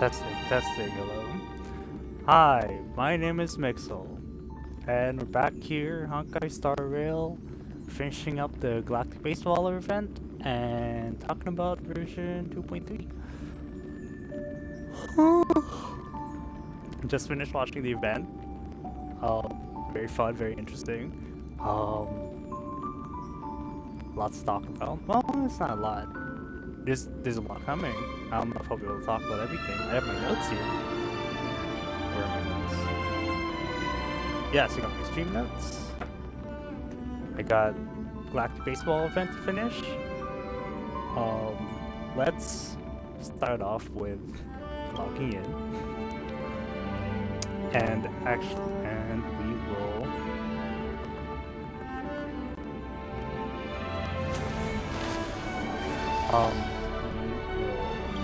Testing, hello. Hi, my name is Mixel, and we're back here, Honkai Star Rail, finishing up the Galactic Baseballer event, and talking about version 2.3. Just finished watching the event. Very fun, very interesting. Lots to talk about. Well, it's not a lot. There's a lot coming. I don't know if I'll be able to talk about everything. I have my notes here. Where are my notes? Yes, I got my stream notes. I got Galactic Baseball event to finish. Let's start off with logging in. And we will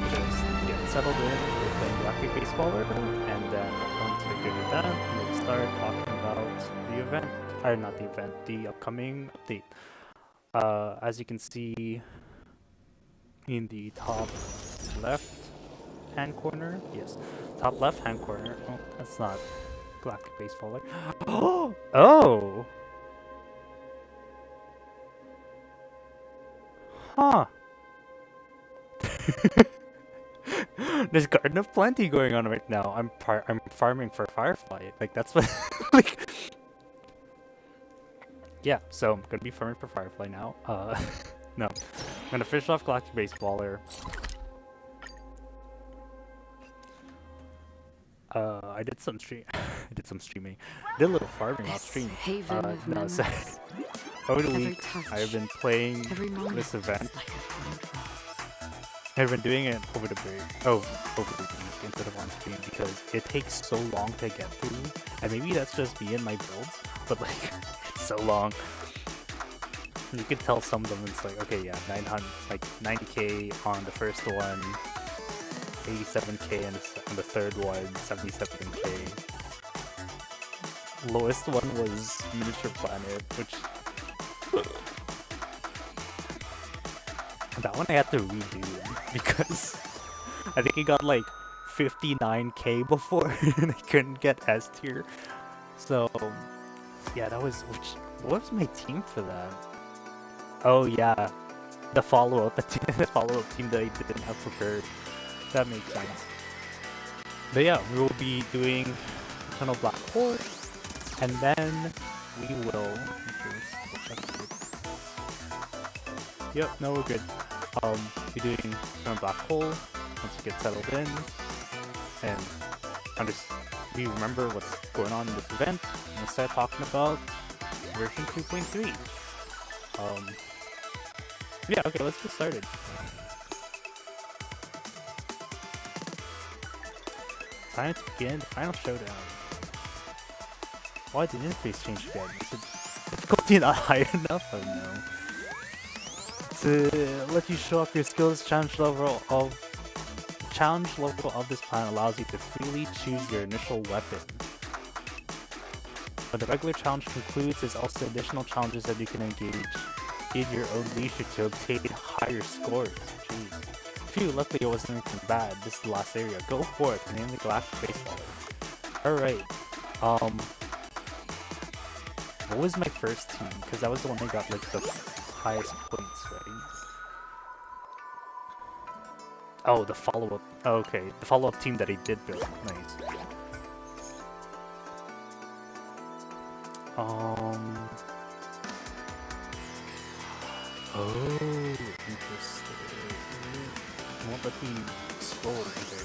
just get settled in with the Galactic Baseballer, and then once we're good with that, we'll start talking about the event, or not the event, the upcoming update. As you can see in the top left hand corner, yes, top left hand corner. Oh, that's not Galactic Baseballer. Oh! Huh. There's Garden of Plenty going on right now. I'm farming for Firefly. Like, that's what like, yeah, so I'm gonna be farming for Firefly now. No. I'm gonna finish off Galactic Baseballer. I did some streaming. Did a little farming off stream. No, so over the week I've been playing this event. I've been doing it over the break, over the week instead of on stream because it takes so long to get through, and maybe that's just me and my builds, but like it's so long. You can tell some of them it's like, okay, yeah, 900, like 90k on the first one, 87k on the third one, 77k. Lowest one was Miniature Planet, which that one I had to redo because I think he got like 59k before and I couldn't get S tier. So yeah, that was what was my team for that? Oh yeah, the follow-up team that I didn't have prepared. That makes sense. But yeah, we will be doing Eternal Black Hole, and then we will. Yep, no, we're good. We're doing Eternal Black Hole once we get settled in, and we remember what's going on in this event, and we'll start talking about version 2.3. Yeah, okay, let's get started. Time to begin the final showdown. Why did the interface change again? Is it difficulty not high enough? Oh no. To let you show off your skills, challenge level of this plan allows you to freely choose your initial weapon. When the regular challenge concludes, there's also additional challenges that you can engage in your own leisure to obtain higher scores. Jeez. Phew, luckily it wasn't anything bad. This is the last area. Go forth, name the Galactic Baseballer. Alright. What was my first team? Because that was the one that got like the highest points, right? Oh, the follow-up. Oh, okay, the follow-up team that I did build. Nice. Oh, interesting. Won't let me scroll either.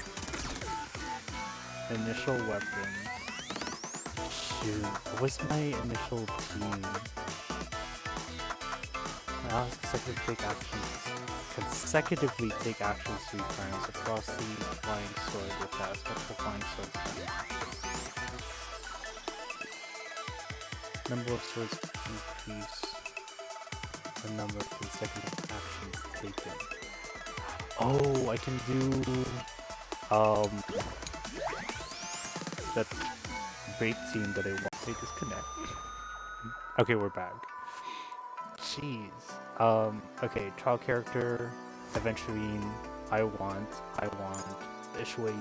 Initial weapon. Shoot, what was my initial team? I'll consecutively take actions 3 times across the flying sword with that special flying sword. Number of swords increase the number of consecutive actions taken. Oh, I can do that bait team that I want. They disconnect. Okay, we're back. Jeez. Okay, trial character, Adventurine. I want Shui.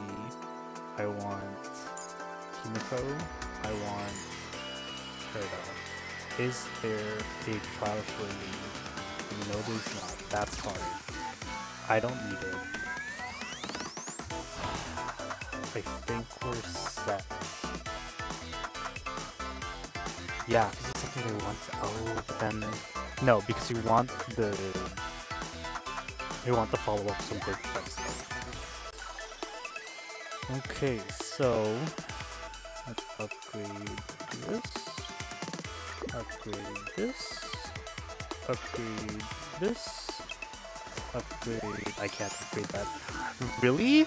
I want Kimiko. I want Herda. Is there a trial Shui? No, there's not. That's fine. I don't need it. I think we're set. Yeah, because it's something they want. Oh, but then no, because you want the follow-up some big fight stuff. Okay, so let's upgrade this. Upgrade this. Upgrade this. Upgrade. I can't upgrade that. Really?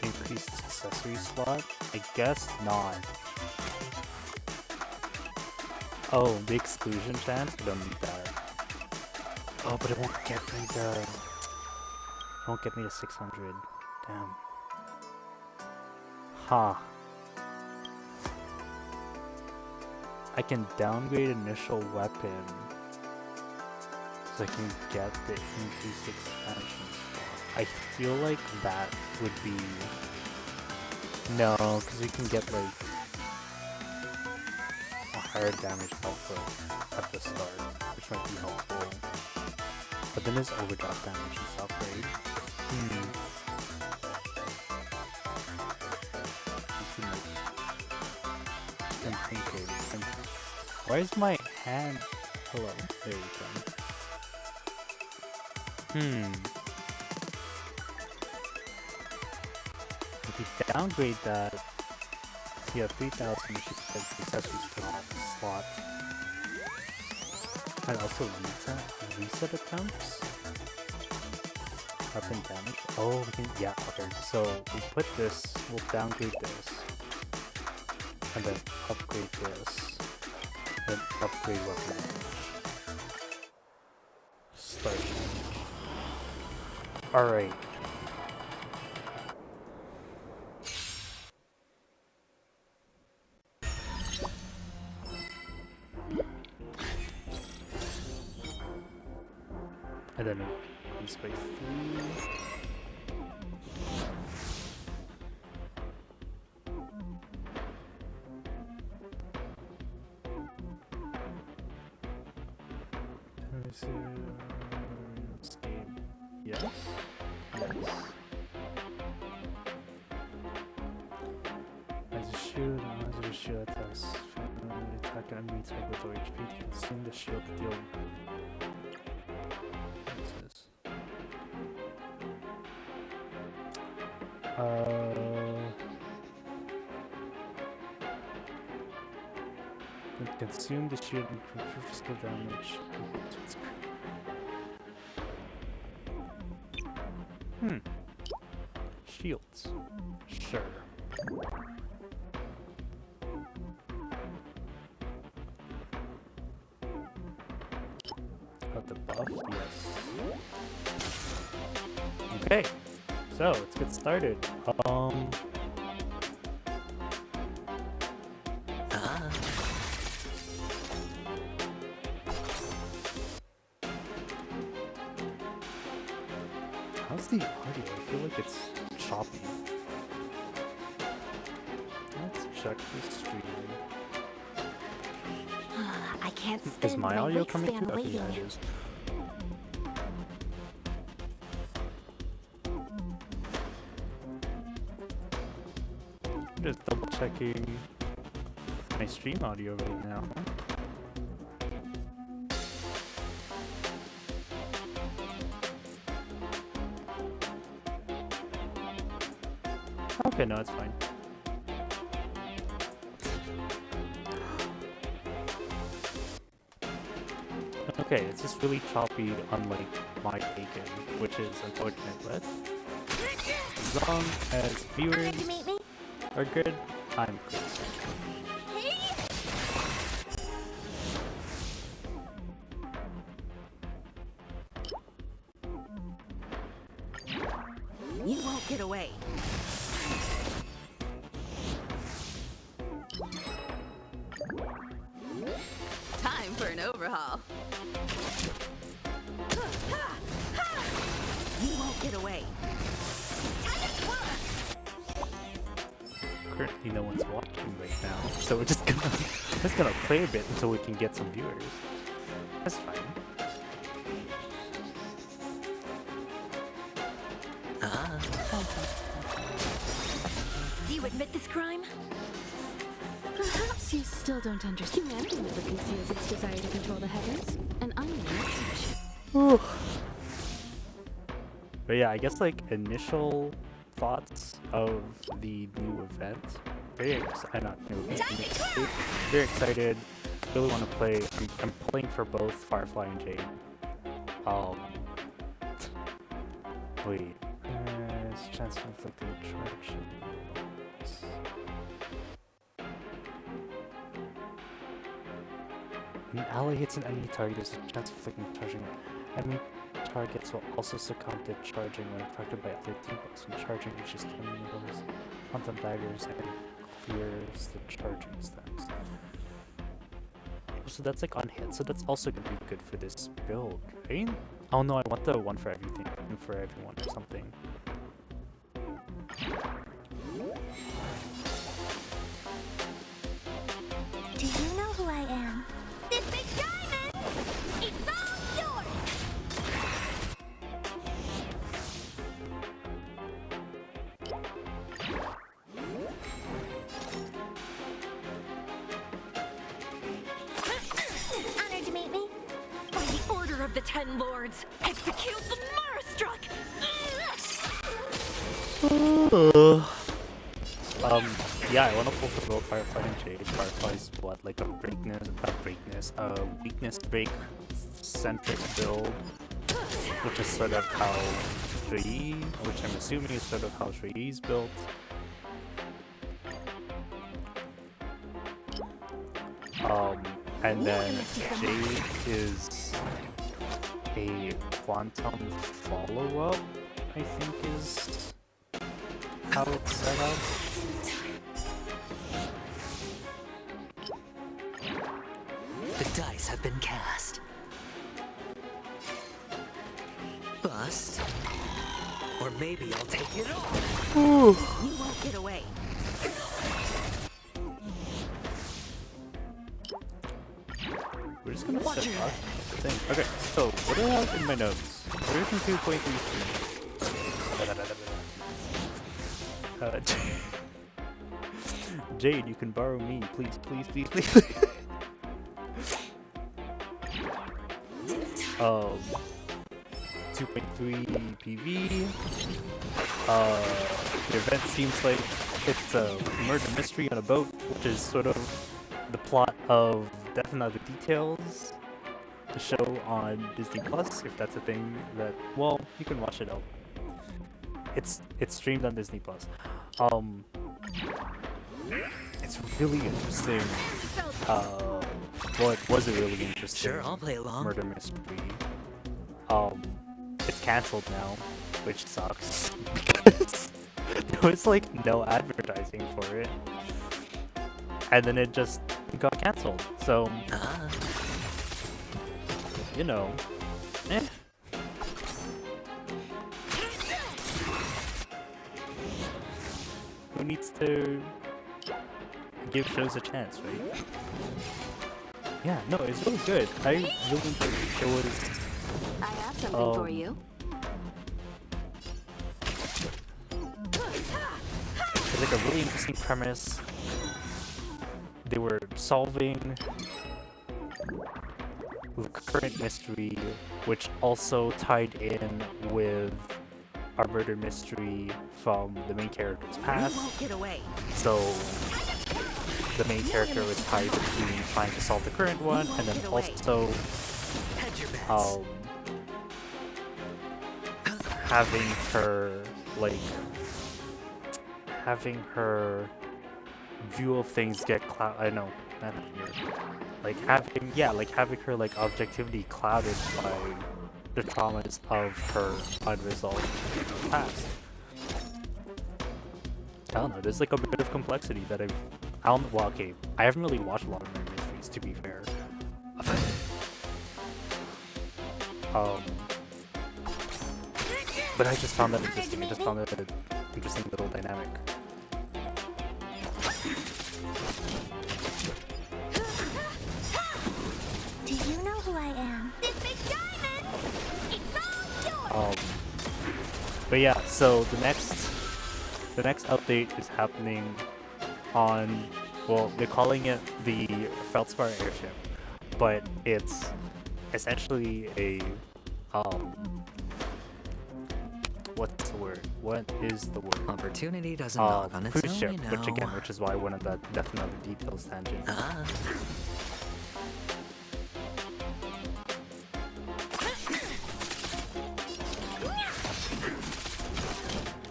Increased accessory slot? I guess not. Oh, the exclusion chance? I don't need that. Oh, but it won't get me the... It won't get me to 600. Damn. Huh. I can downgrade initial weapon so I can get the increased expansion slot. I feel like that would be... No, because we can get like a higher damage output at the start, which might be helpful. But then there's overdraft damage and stuff, right? I'm thinking. Why is my hand... Hello, there you go. If you downgrade that, you have 3,000, you should get the accessory slot. And also reset attempts? Weapon damage? Oh, we can, yeah, okay. So we put this, we'll downgrade this. And then upgrade this. Then upgrade weapon damage. Start damage. Alright. And then increase by 3. Let me see. Escape. Yes. Yes. As a shield, as a shield attacks, attack an enemy type with low HP to consume the shield to deal. Consume the shield and improve physical damage. Shields. Sure. Got the buff? Yes. Okay. So, let's get started. How's the audio? I feel like it's choppy. Let's check the stream. I can't spend Is my audio coming through? Okay, yeah, it is. I'm just double checking my stream audio right now. Okay, no, it's fine. Okay, it's just really choppy, unlike my bacon, which is unfortunate, but as long as viewers are good, I'm good. get away. Time for an overhaul. You won't get away. Currently, no one's watching right now, so we're just gonna play a bit until we can get some viewers. That's fine. Do you admit this crime? Perhaps you still don't understand. Humanity never conceals its desire to control the heavens, and I'm not such. But yeah, I guess like initial thoughts of the new event. Very excited. Really want to play. I'm playing for both Firefly and Jade. Wait. It's chance to inflict the attraction. When an ally hits an enemy target, there's a chance of inflicting charging. Enemy targets will also succumb to charging when affected by other debuffs. When charging reaches 20 levels, quantum daggers and clears the charging stacks. So that's like on hit, so that's also gonna be good for this build, right? Oh no, I want the one for everything, and for everyone or something. Do you know who I am? This big diamond! It's all yours! Honored to meet me. By the order of the Ten Lords, execute the Marastruck! Yeah, I want to pull for both Firefly and Jade. Firefly's what, like a weakness break centric build, which is sort of how which I'm assuming is sort of how Shui's built. And then Jade is a quantum follow-up, I think is how it's set up. The dice have been cast. Bust. Or maybe I'll take it off. You won't get away. We're just gonna set up the thing. Okay, so what do I have in my notes? Version 2.33. Jade, you can borrow me, please, please, please, please. 2.3 PV. The event seems like it's a murder mystery on a boat, which is sort of the plot of Death and Other Details, the show on Disney Plus, if that's a thing that, well, you can watch it out. It's streamed on Disney Plus. It's really interesting. Well, it was a really interesting Sure, I'll play along. murder mystery. It's cancelled now, which sucks because there was like no advertising for it, and then it just got cancelled. So, you know, who needs to give shows a chance, right? Yeah, no, it's really good. I really enjoyed it. It was. I have something for you. It's like a really interesting premise. They were solving the current mystery, which also tied in with our murder mystery from the main character's past. You won't get away. So the main character was tied between trying to solve the current one and then also having her view of things get having her like objectivity clouded by the traumas of her unresolved past. I don't know, there's like a bit of complexity that I don't, well, okay, I haven't really watched a lot of murder mysteries, to be fair. But I just found that interesting. I just found it an interesting little dynamic. Do you know who I am? This big diamond! It's all yours! But yeah, so the next update is happening on, well, they're calling it the Feldspar airship, but it's essentially a what's the word? What is the word? Opportunity doesn't knock on its Cruise own, ship, you know. which is why I went on that definitely details tangent.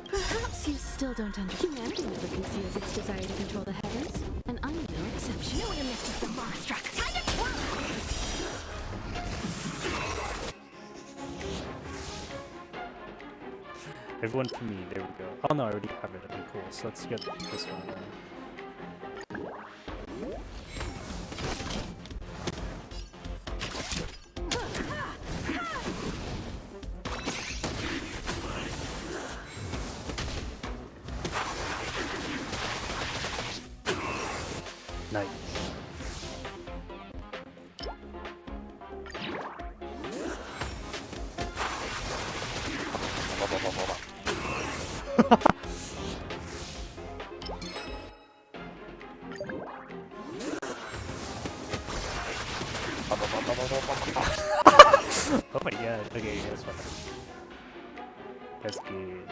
Perhaps you still don't understand. Humanity never conceals its desire to control the heavens, and I'm no exception. You and Mr. Monstruck. Time to twirl! Everyone for me, there we go. Oh no, I already have it. Okay, cool. So let's get this one then. Nice. Oh my god. Okay, that's fine. That's good.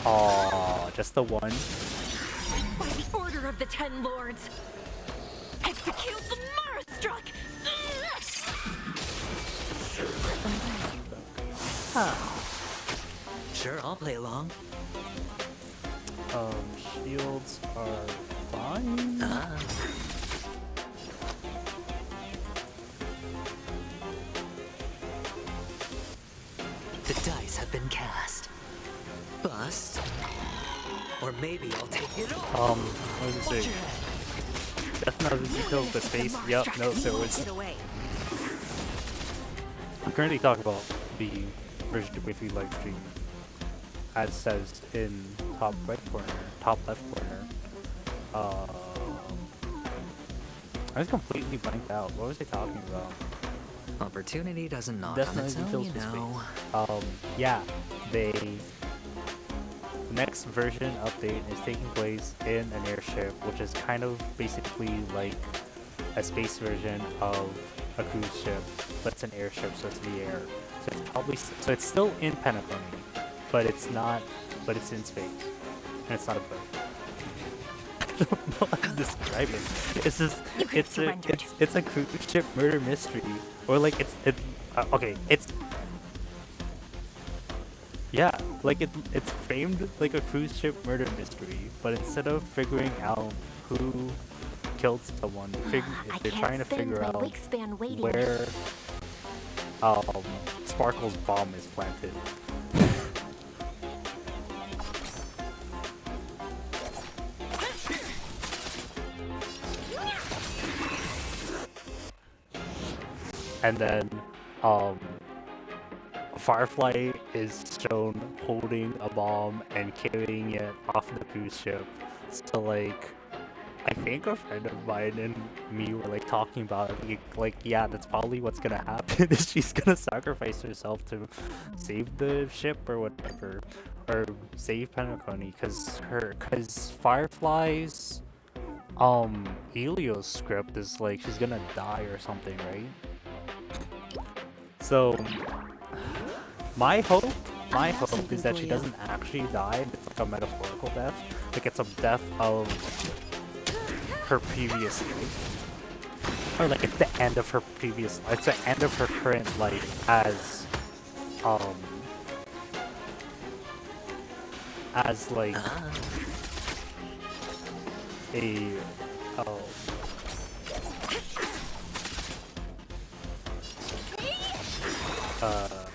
Oh, just the one. By the order of the Ten Lords, execute the Marastruck! Sure, I'll play along. Shields are fine. The dice have been cast. Bust. Or maybe I'll take it all. What does it say? Definitely details the space. Yup, no, so it's. I'm currently talking about the version of Wiki live stream, as says in top left corner. I was completely blanked out. What was I talking about? Opportunity doesn't knock on Definitely its own, details you the know. space. Yeah, the next version update is taking place in an airship, which is kind of basically like a space version of a cruise ship, but it's an airship, so it's in the air. So it's probably it's still in Penacony, but it's not. But it's in space, and it's not a boat. I don't know how to describe it. It's just it's a cruise ship murder mystery, or like okay, it's. Yeah, like it's framed like a cruise ship murder mystery, but instead of figuring out who killed someone, they're trying to figure out where Sparkle's bomb is planted. And then Firefly is shown holding a bomb and carrying it off the cruise ship. So like, I think a friend of mine and me were like talking about it. Like yeah, that's probably what's gonna happen. Is she's gonna sacrifice herself to save the ship or whatever, or save Penacony, because Firefly's Elio's script is like she's gonna die or something, right? So my hope is that she doesn't actually die. It's like a metaphorical death. Like it's a death of her previous life, or like it's the end of her previous life. It's the end of her current life as like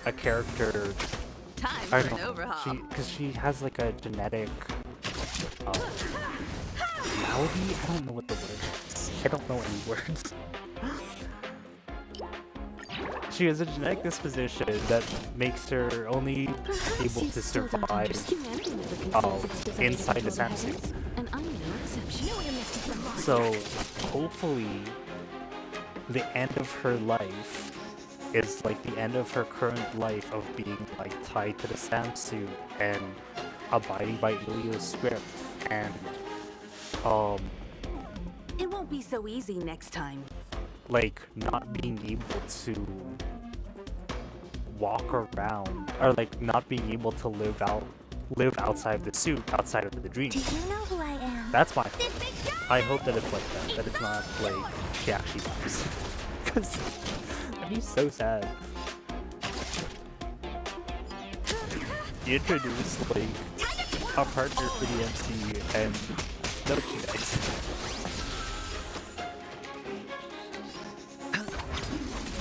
a a character. Time I for don't an know. overhaul. Because she has like a genetic malady. I don't know what the word is. I don't know any words. She has a genetic disposition that makes her only Perhaps able you to still don't survive understand. Humanity never conceals its desire to inside the control the Samsung. heavens, and I'm no exception. So hopefully the end of her life is like the end of her current life of being like tied to the Samsung and abiding by Ilio's script and It won't be so easy next time. like not being able to walk around or like not being able to live outside the suit, outside of the dream. Do you know who I am? That's my hope. I hope that it's like that it's not like she actually dies. Because that'd be so sad. You introduce like a partner for the MC and no, she dies.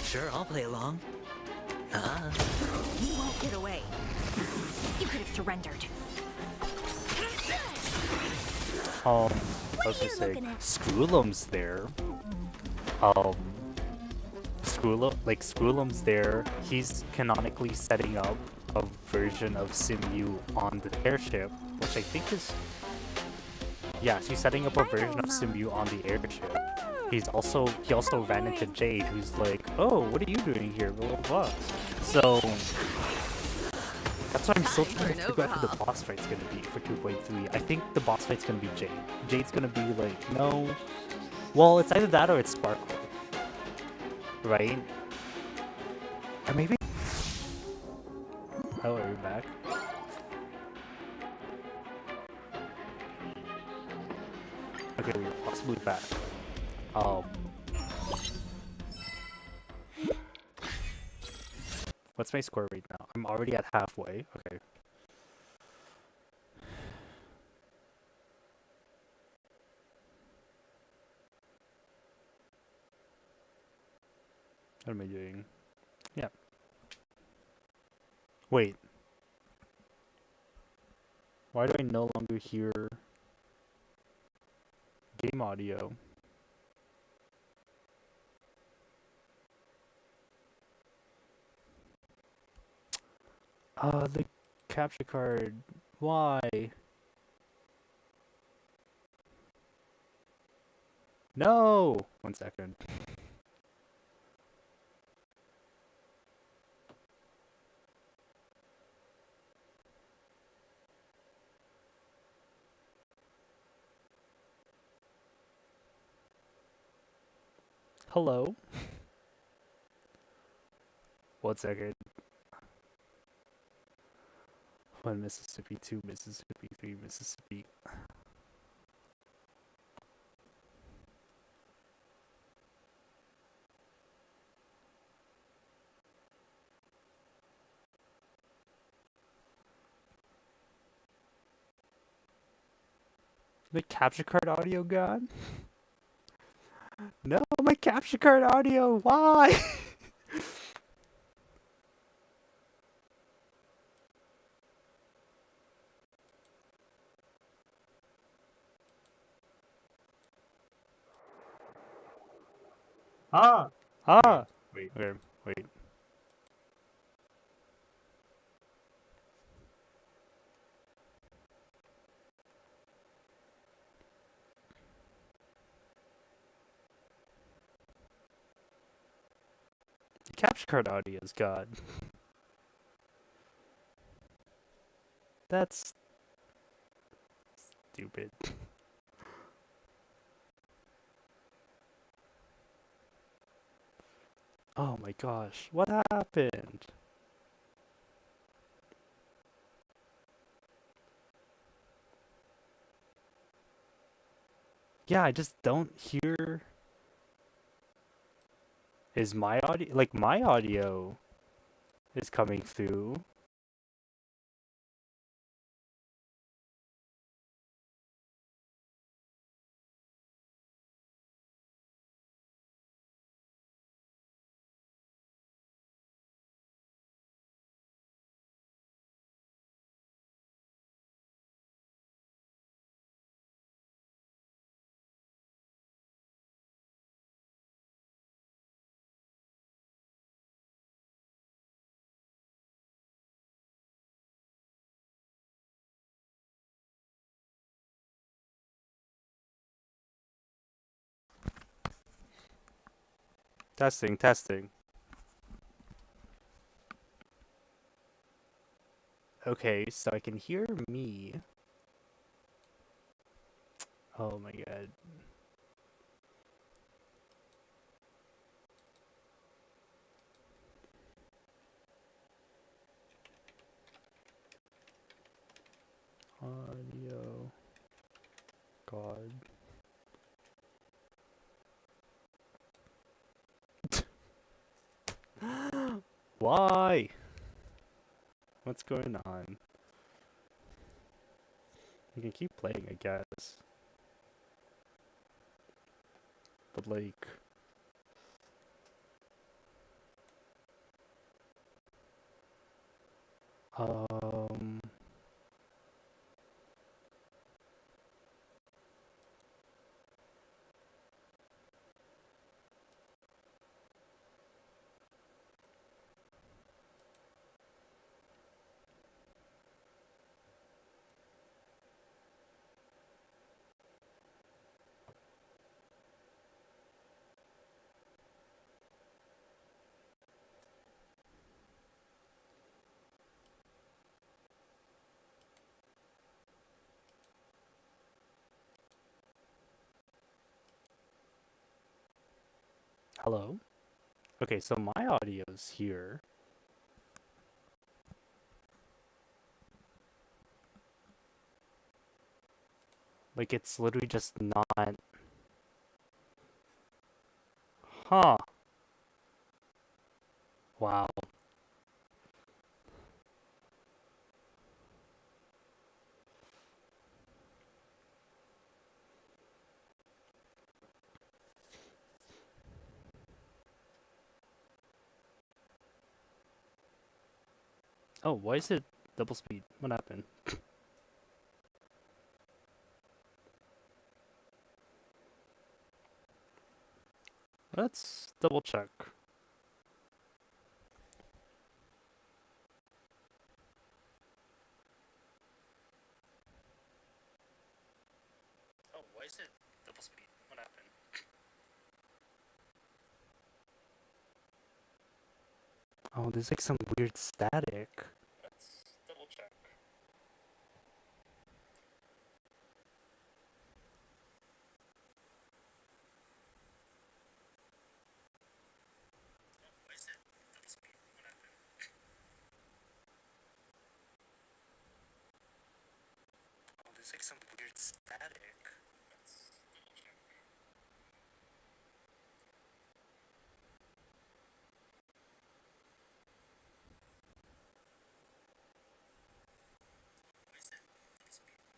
Sure, I'll play along. You won't get away. You could have surrendered. I was just saying, Scroolum's there. Scroolum's there. He's canonically setting up a version of Simu on the airship, which I think is... Yeah, she's setting up a version of Simu on the airship. He also ran into Jade, who's like, oh, what are you doing here, blah, blah, blah. So... That's why I'm still trying to figure out who the boss fight's gonna be for 2.3. I think the boss fight's gonna be Jade. Jade's gonna be like, no... Well, it's either that or it's Sparkle. Right? Or maybe... Oh, are you back? Okay, we're possibly back. What's my score right now? I'm already at halfway. Okay. What am I doing? Yeah. Wait. Why do I no longer hear game audio? The capture card. Why? No! 1 second. Hello? 1 second. 1 Mississippi, 2 Mississippi, 3 Mississippi. The capture card audio gone? No, my capture card audio, why? Ah! Ah! Wait. Okay, wait. The capture card audio is gone. That's stupid. Oh my gosh, what happened? Yeah, I just don't hear... Is my audio... Like, my audio is coming through. Testing, testing. Okay, so I can hear me. Oh my god. Audio. God. Why? What's going on? You can keep playing, I guess. But like... Um... Hello? Okay, so my audio's here. Like, it's literally just not... Huh. Wow. Oh, why is it double speed? What happened? Let's double check. Oh, why is it double speed? What happened? Oh, there's like some weird static. Let's double check. Why is it double speed? What happened? Oh, there's like some weird static. Let's double check. Why is it double speed?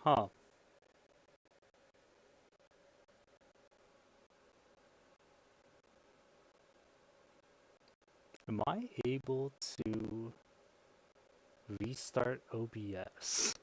Huh. Am I able to restart OBS?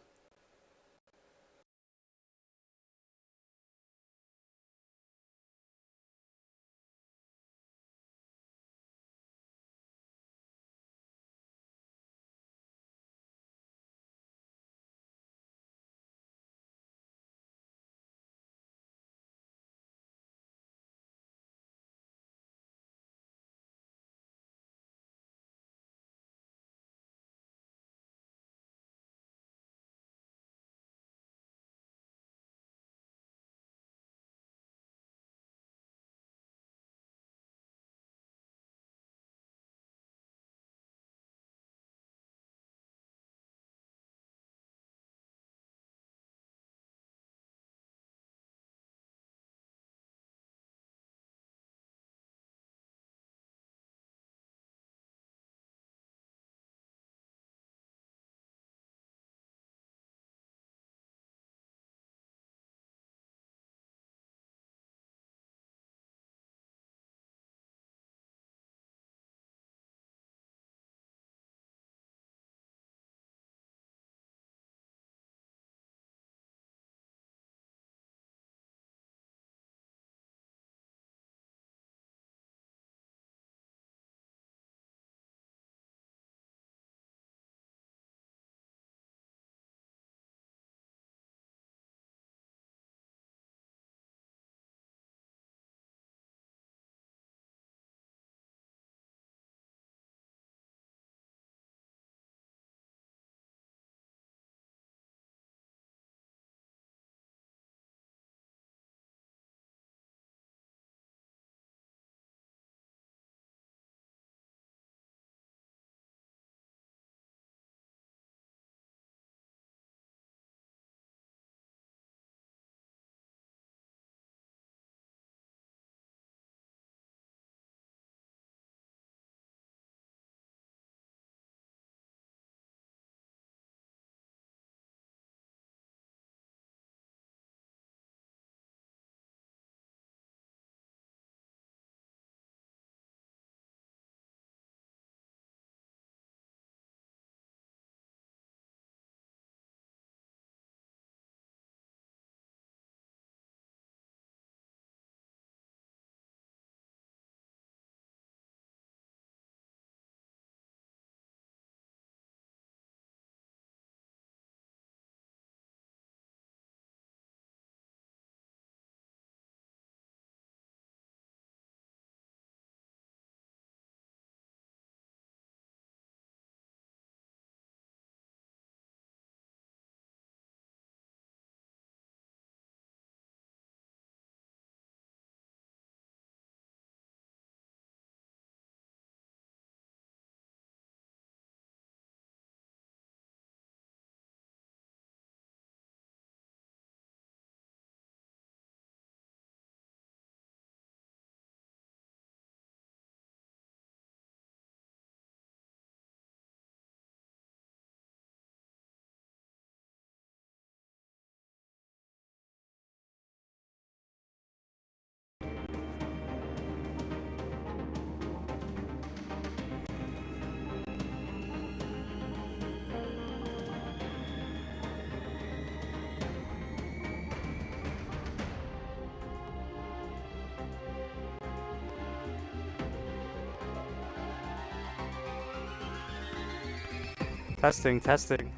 Testing, testing.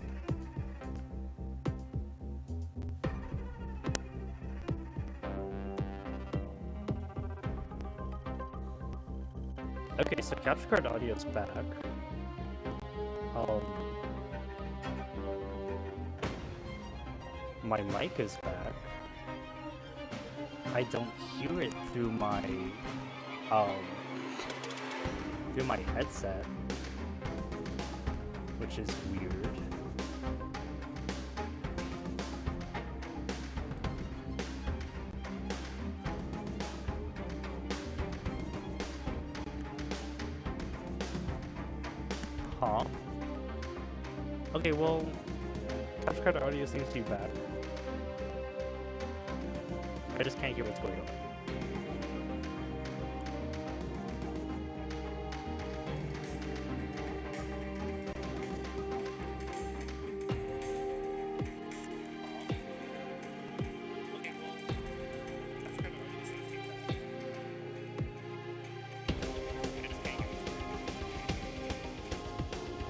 Okay, so capture card audio's back. My mic is back. I don't hear it through my headset, which is weird. Huh? Okay, well, capture card audio seems to be bad. I just can't hear what's going on.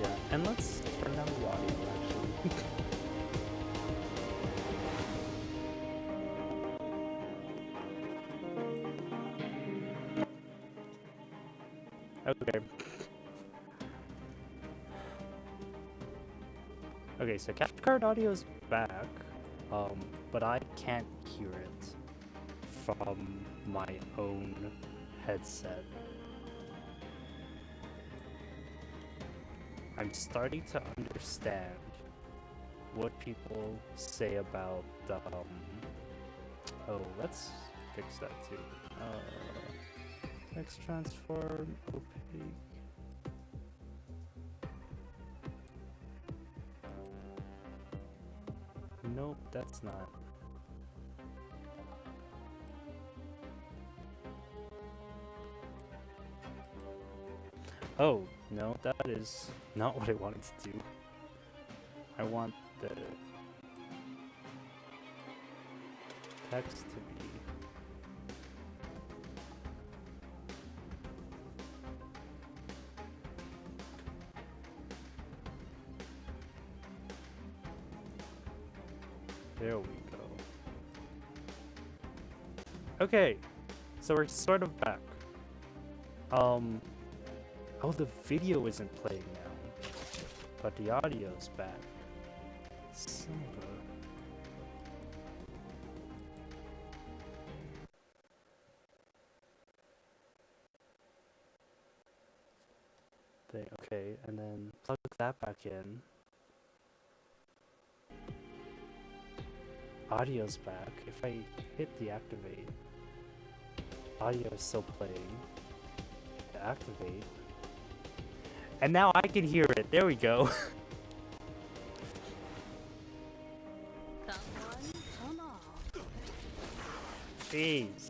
Yeah, and let's turn down the audio actually. Okay. Okay, so capture card audio is back, but I can't hear it from my own headset. I'm starting to understand what people say about oh, let's fix that too. Text transform, opaque. Nope, that's not. Oh, no, that is not what I wanted to do. I want the text to be... There we go. Okay, so we're sort of back. Oh, the video isn't playing now, but the audio's back. Son of a thing. Okay, and then plug that back in. Audio's back. If I hit deactivate, audio is still playing. Deactivate. And now I can hear it. There we go. Jeez.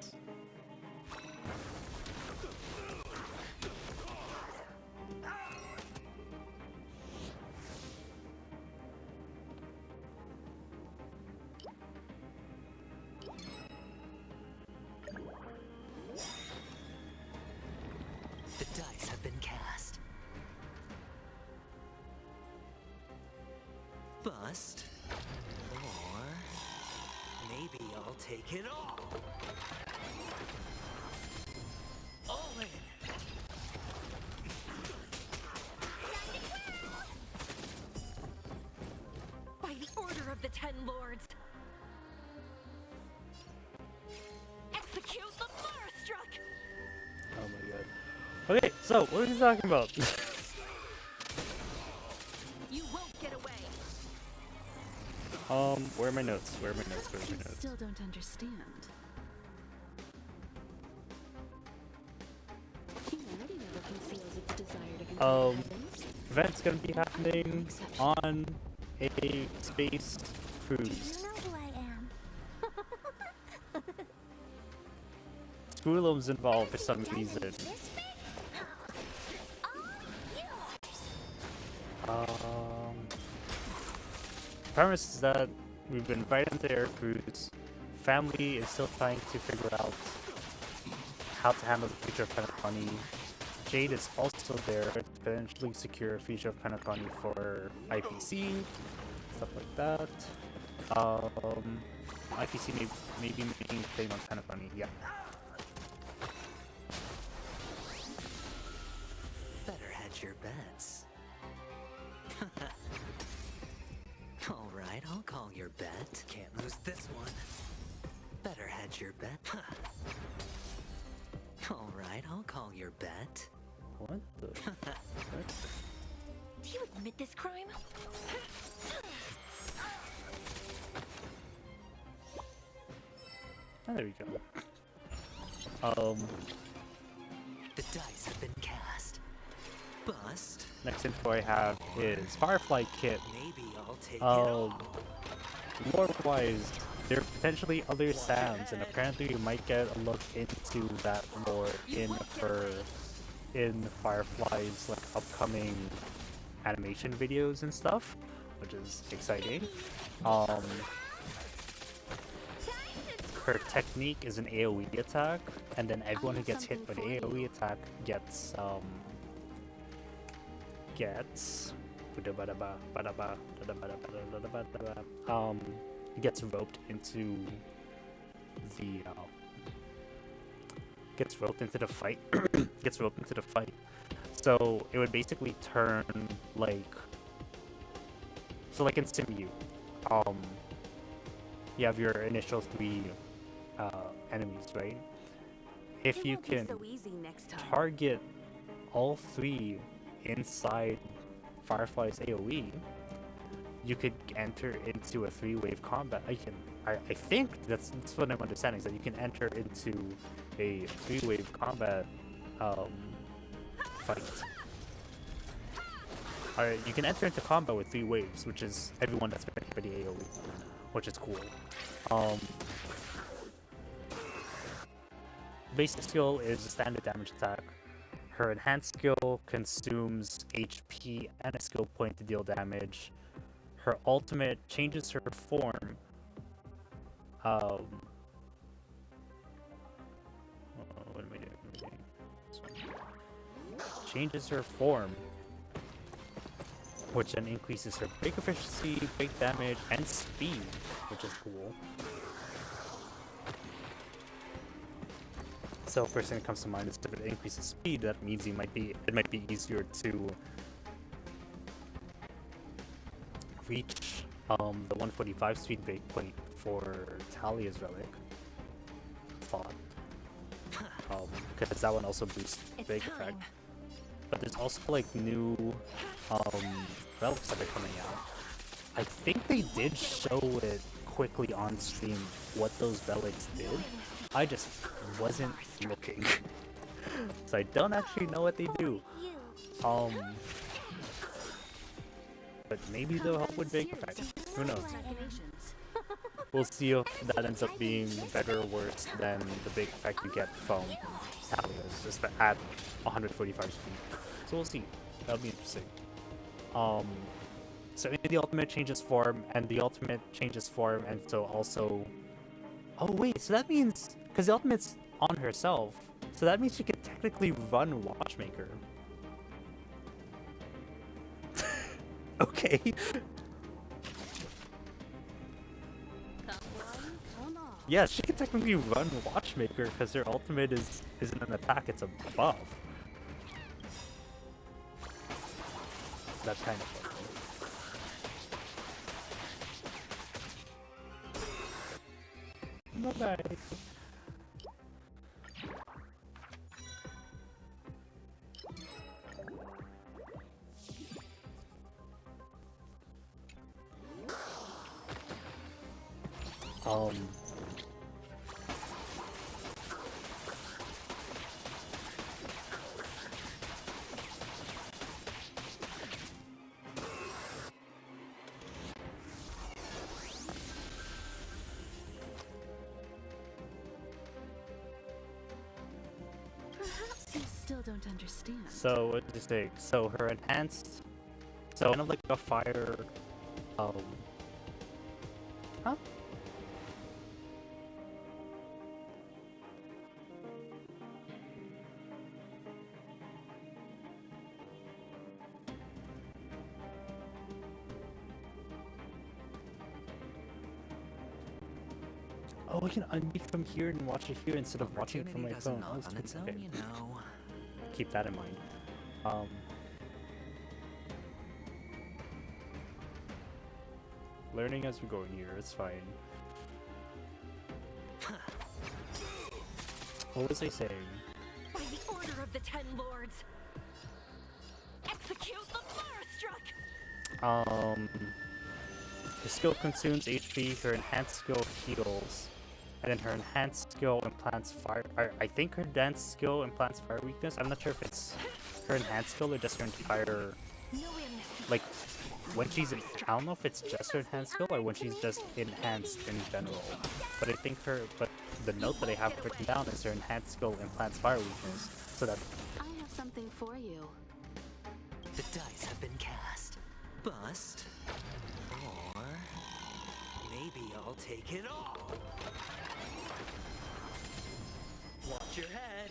The dice have been cast. Bust. Or maybe I'll take it all. All in. By the order of the Ten Lords. Execute the Marastruck! Oh my god. Okay, so what are we talking about? You won't get away. Where are my notes? Where are my notes? Where are my I notes? still don't understand. Humanity never conceals its desire to control the heavens. Event's gonna be happening on a space cruise. You know who I am. Spoolum's involved for some reason. Premise is that we've been invited to air cruise. Family is still trying to figure out how to handle the future of Planet Money. Jade is also there to potentially secure a future of Penacony for IPC, stuff like that. IPC may be making a claim on Penacony, yeah. Better hedge your bets. Alright, I'll call your bet. Can't lose this one. Better hedge your bet. Alright, I'll call your bet. What the? What? Do you admit this crime? Oh, there we go. The dice have been cast. Bust. Next info I have is Firefly Kit. Maybe I'll take it all. Lore-wise, there are potentially other sounds, and apparently you might get a look into that lore in Firefly's like upcoming animation videos and stuff, which is exciting. Her technique is an AoE attack, and then everyone who gets hit by the AoE attack gets roped into the fight. Gets roped into the fight. So it would basically turn like in Simu, you have your initial 3 enemies, right? If you can target all 3 inside Firefly's AoE, you could enter into a 3-wave combat. I think that's what I'm understanding, is that you can enter into a 3-wave combat fight. Alright, you can enter into combat with 3 waves, which is everyone that's been hit by the AoE, which is cool. Basic skill is a standard damage attack. Her enhanced skill consumes HP and a skill point to deal damage. Her ultimate changes her form. What am I doing? Changes her form, which then increases her break efficiency, break damage, and speed, which is cool. So first thing that comes to mind is if it increases speed, that means it might be easier to reach the 145 speed breakpoint for Talia's relic. Thought. Because that one also boosts break effect. But there's also like new relics that are coming out. I think they did show it quickly on stream what those relics did. I just wasn't looking. So I don't actually know what they do. But maybe they'll help with break effect. Who knows? We'll see if that ends up being better or worse than the big effect you get from Talia's, just at 145 speed. So we'll see. That'll be interesting. So the ultimate changes form, and so also... Oh wait, so that means... Because the ultimate's on herself, so that means she could technically run Watchmaker. Okay. Yeah, she can technically run Watchmaker because her ultimate isn't an attack, it's a buff. That's kind of fun. Bye-bye. Perhaps you still don't understand. So what did you say? So her enhanced, so kind of like a fire, huh? Oh, we can unmute from here and watch it here instead of watching it from my Opportunity phone. doesn't Oh, knock on its okay. own, you know. Keep that in mind. Learning as we go here, it's fine. What was I saying? By the order of the Ten Lords, execute the Firestruck! The skill consumes HP, her enhanced skill heals, and then her enhanced skill implants fire. I think her enhanced skill implants fire weakness. I'm not sure if it's her enhanced skill or just her entire. No amnesty. Like, when she's in. I don't know if it's just her enhanced skill or when she's just enhanced in general. But I think her. But the note that I have written down is her enhanced skill implants fire weakness. So that. I have something for you. The dice have been cast. Bust. Or maybe I'll take it all. Watch your head.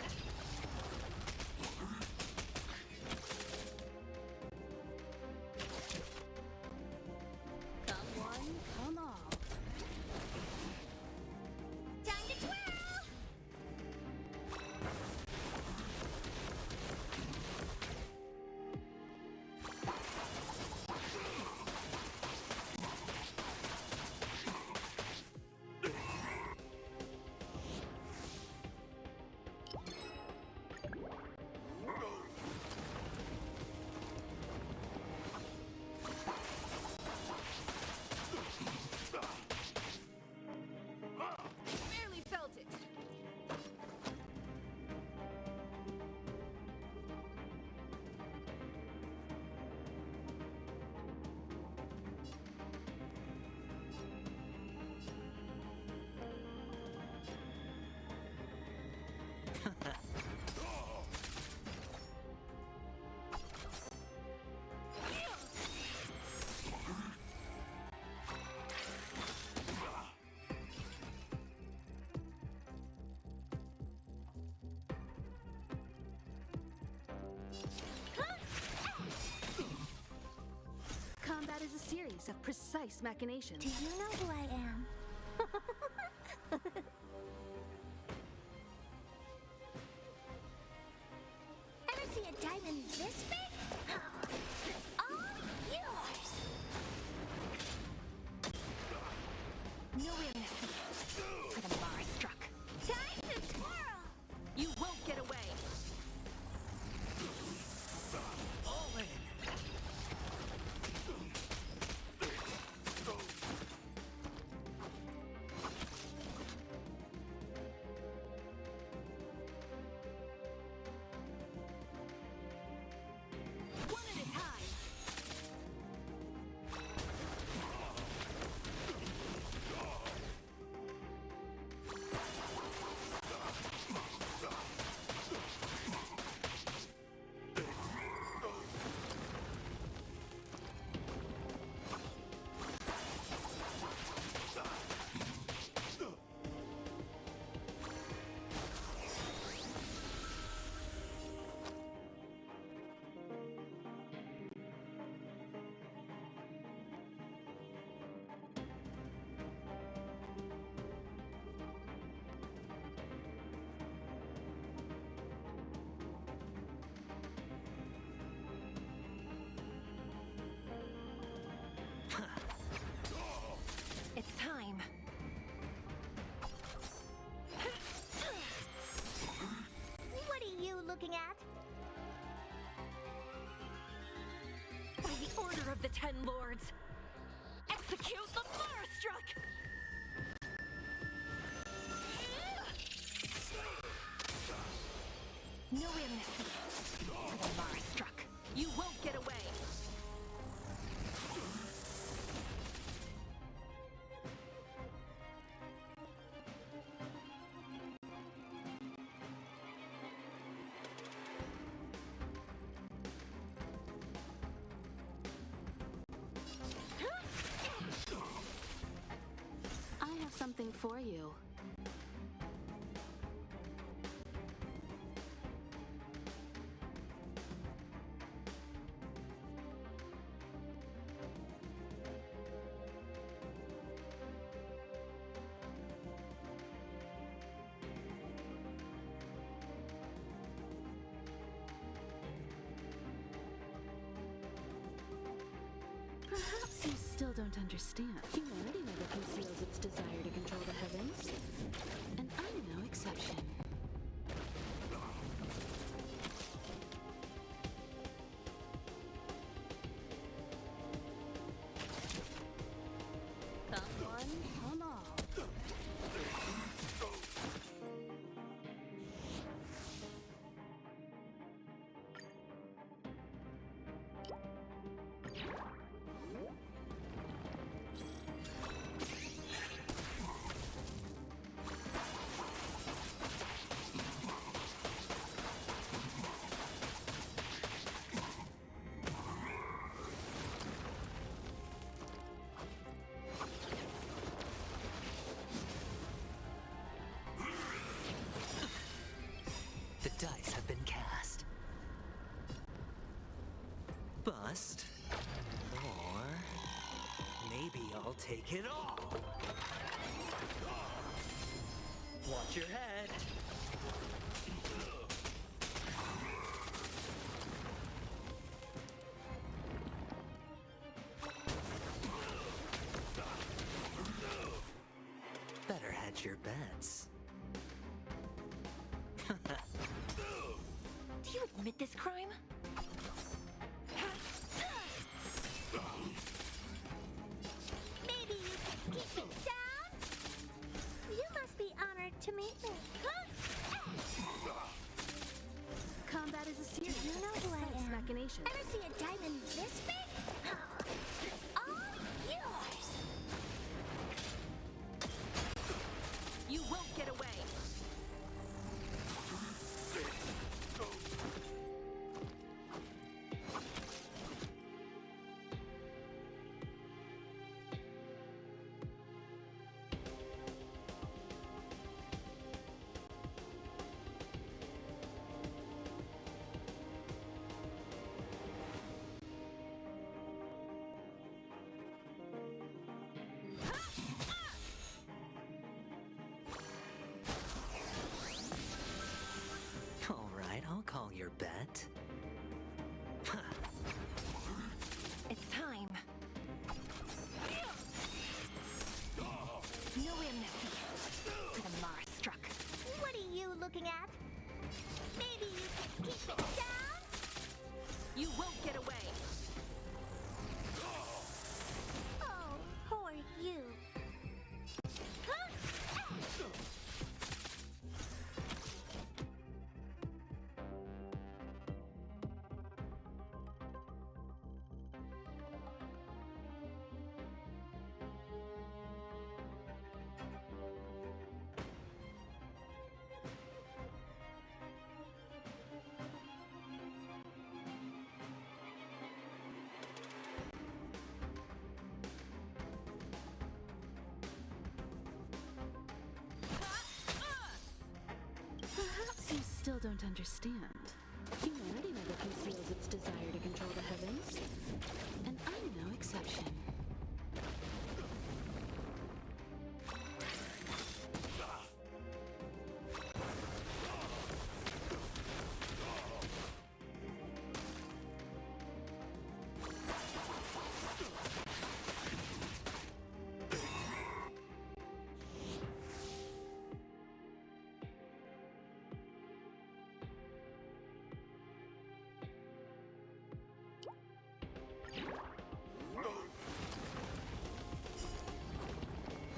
Come one, come all. Time to twirl! Barely felt it. Combat is a series of precise machinations. Do you know who I am? Ever see a diamond this big? It's all yours! No amnesty. For the Firestruck. Time to twirl! You won't get away. All in. One at a time. It's time. What are you looking at? By the order of the Ten Lords, execute the Firestruck! No amnesty. For the Firestruck. You won't get away. I have something for you. still don't understand. Humanity never conceals its desire to control the heavens, and I'm no exception. That one on all. The dice have been cast. Bust. Or maybe I'll take it all. Watch your head. Better hedge your bets. Do you admit this crime? Maybe you can keep it down? You must be honored to meet me. Combat is a series You know who I of am. machinations. Ever see a diamond this big? It's all yours. You won't get away! All right, I'll call your bet. It's time. No amnesty for the Mars-struck. What are you looking at? Maybe you can keep it down? You won't get away! Oh, who are you? Perhaps you still don't understand. Humanity never conceals its desire to control the heavens, and I'm no exception.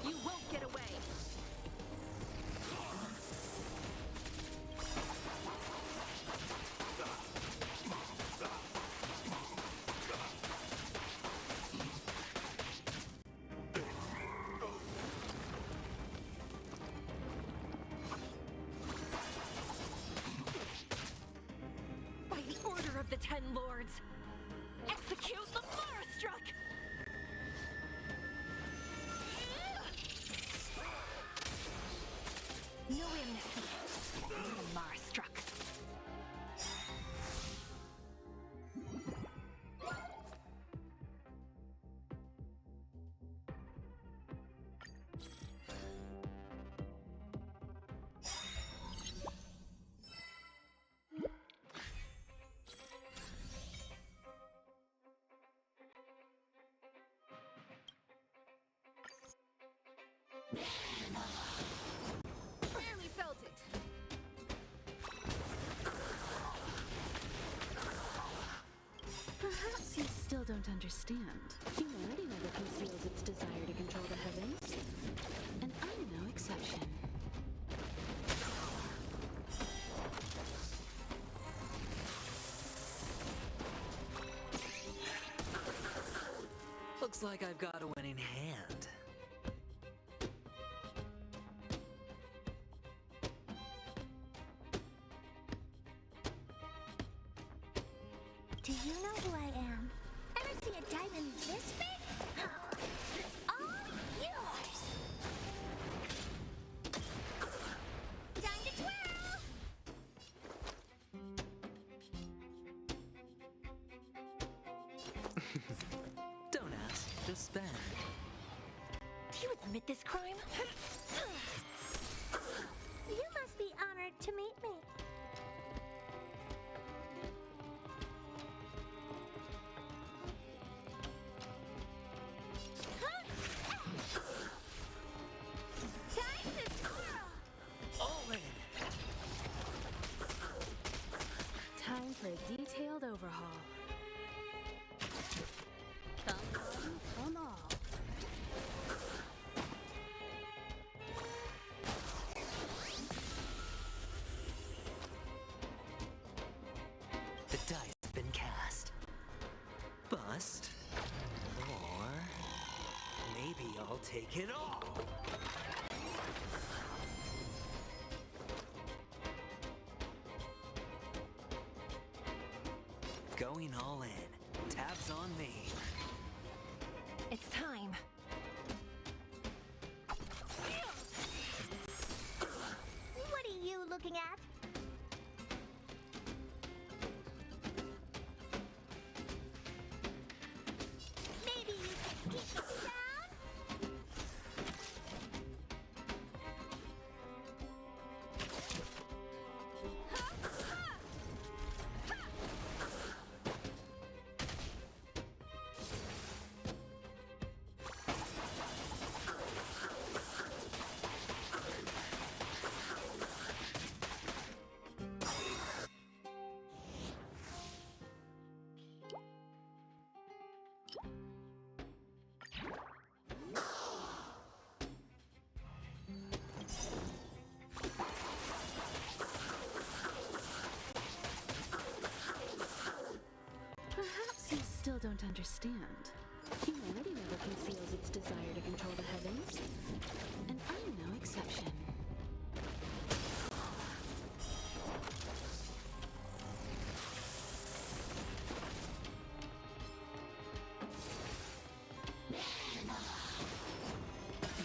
You won't get away! By the order of the Ten Lords, execute the Mars-struck! No amnesty for the Mars-struck. understand. Humanity never conceals its desire to control the heavens, and I'm no exception. Looks like I've got a winning hand. Do you know who I am? Ever see a diamond this big? It's all yours! Time to twirl! Don't ask, just spend. Do you admit this crime? You must be honored to meet me. Time to twirl! All in! Time for a detailed overhaul. Come on, come on. The dice have been cast. Bust. Or maybe I'll take it all. Going all in. Tabs on me. It's time. What are you looking at? Maybe you could keep it down? Perhaps you still don't understand. Humanity never conceals its desire to control the heavens, and I'm no exception.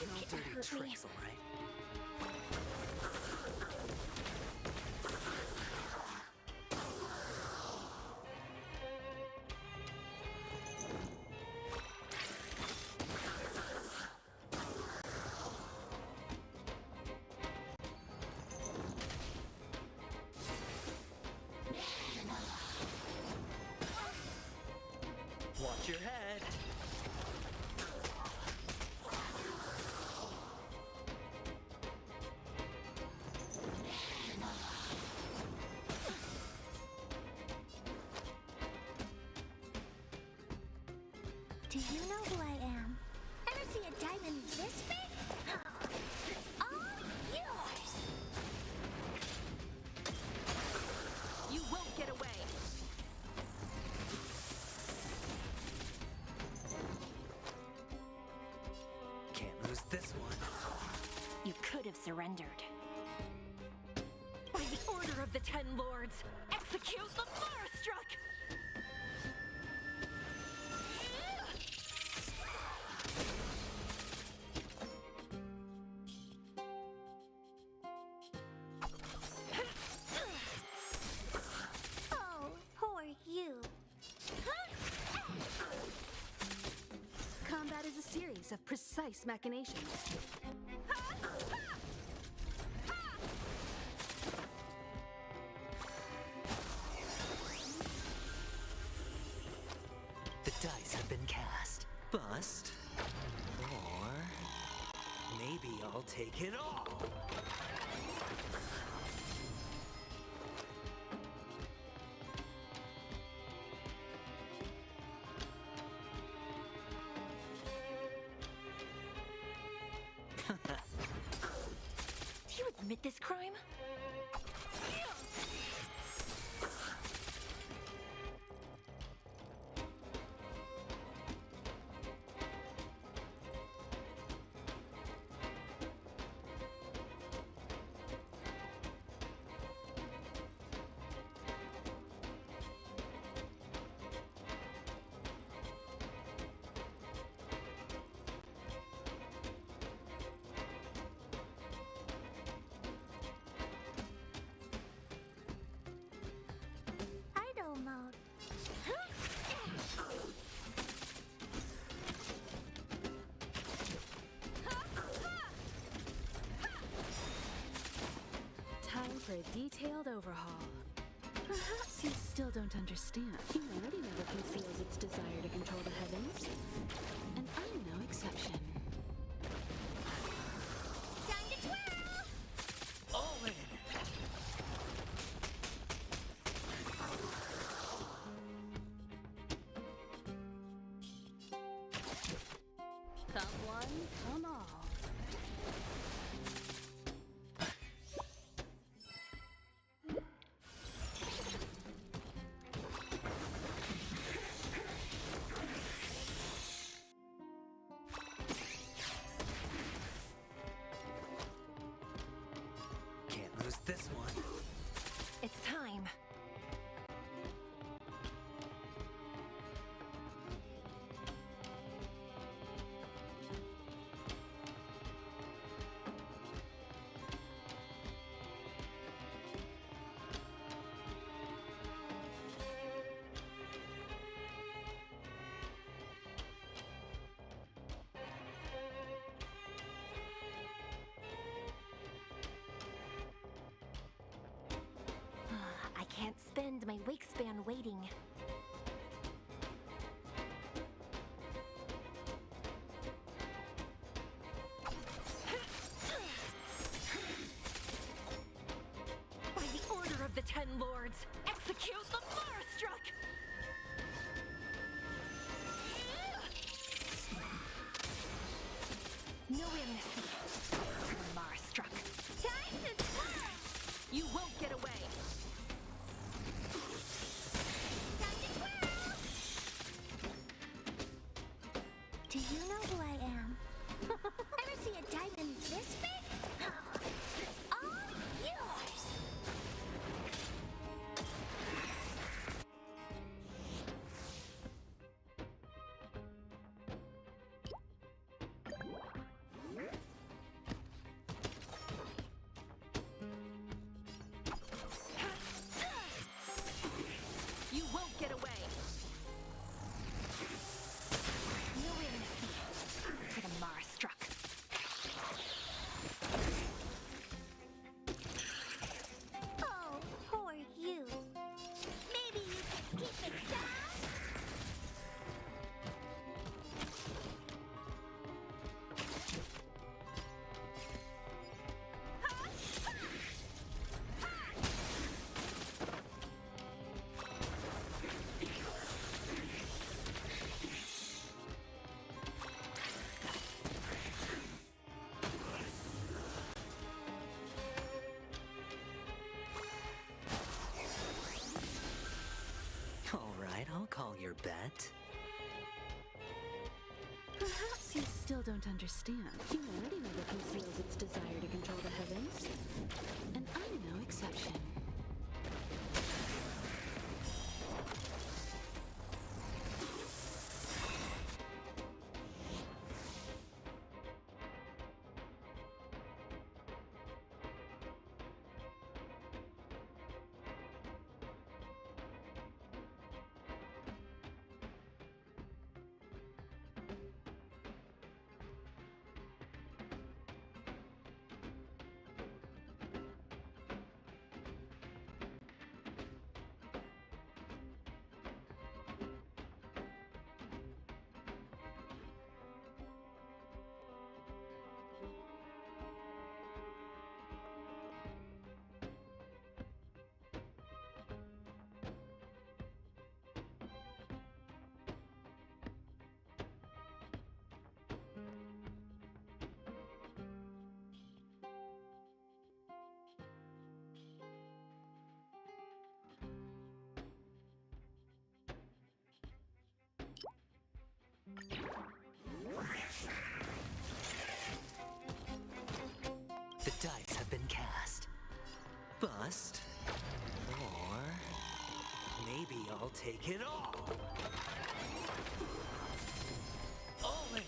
No dirty tricks, all right? Watch your head. Do you know who I am? Ever see a diamond this big? It's all yours! You won't get away. Can't lose this one. You could have surrendered. By the order of the Ten Lords, execute the Marstruck! Oh, poor you. Combat is a series of precise machinations. The dice have been cast. Bust. Or maybe I'll take it all. commit this crime? Idle mode. Time for a detailed overhaul. Perhaps you still don't understand. Humanity never conceals its desire to control the heavens. And I'm no exception. Time to twirl! All in! Come one, come all. Can't lose this one. It's time. I can't spend my wake span waiting. By the order of the Ten Lords, execute the Marstruck! No amnesty for the Marstruck. Time to twirl! You won't get away! Time to twirl! Do you know who I am? Ever see a diamond this big? It's all yours! You won't get away! No amnesty for the Marstruck. Oh, poor you. Maybe you can keep it down? Alright, I'll call your bet. Perhaps you still don't understand. Humanity never conceals its desire to control the heavens. And I'm no exception. Bust. Or maybe I'll take it all. All in.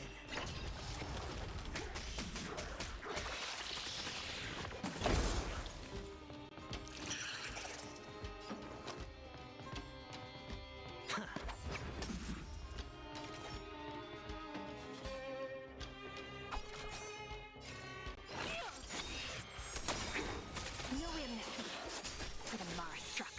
No amnesty for the Marastruck.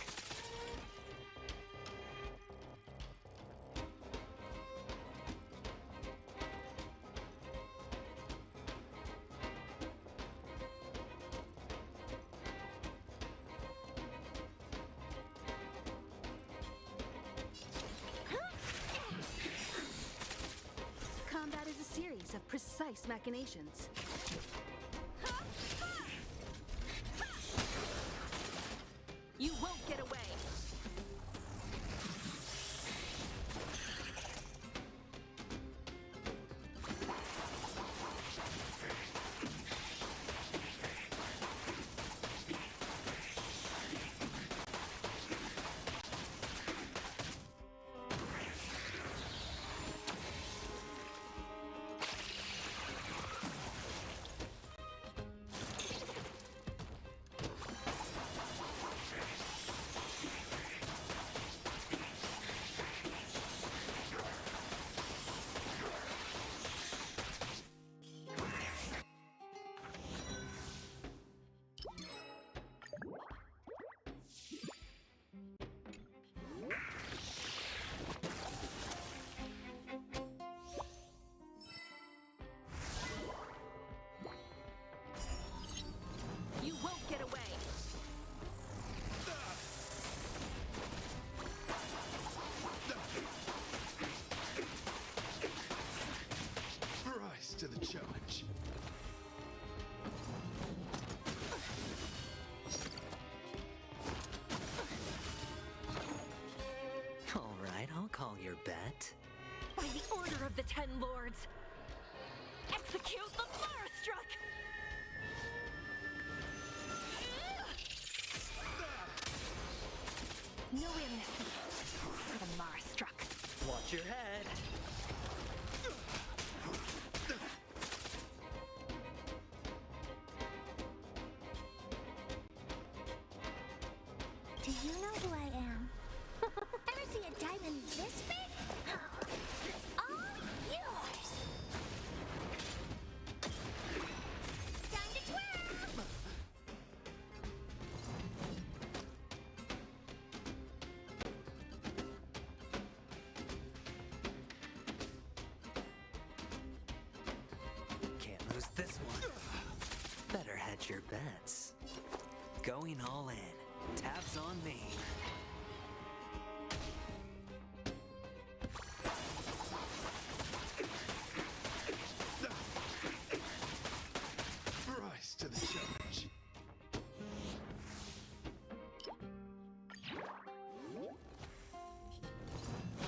Combat is a series of precise machinations. You won't get away. You won't get away. Rise to the challenge. All right, I'll call your bet. By the order of the Ten Lords, execute the Marastruck! No amnesty for the Marastruck. Watch your head. Do you know who I am? Ever see a diamond this big? It's all yours! Time to twirl! Can't lose this one. Better hedge your bets. Going all in. Tabs on me. Rise to the challenge.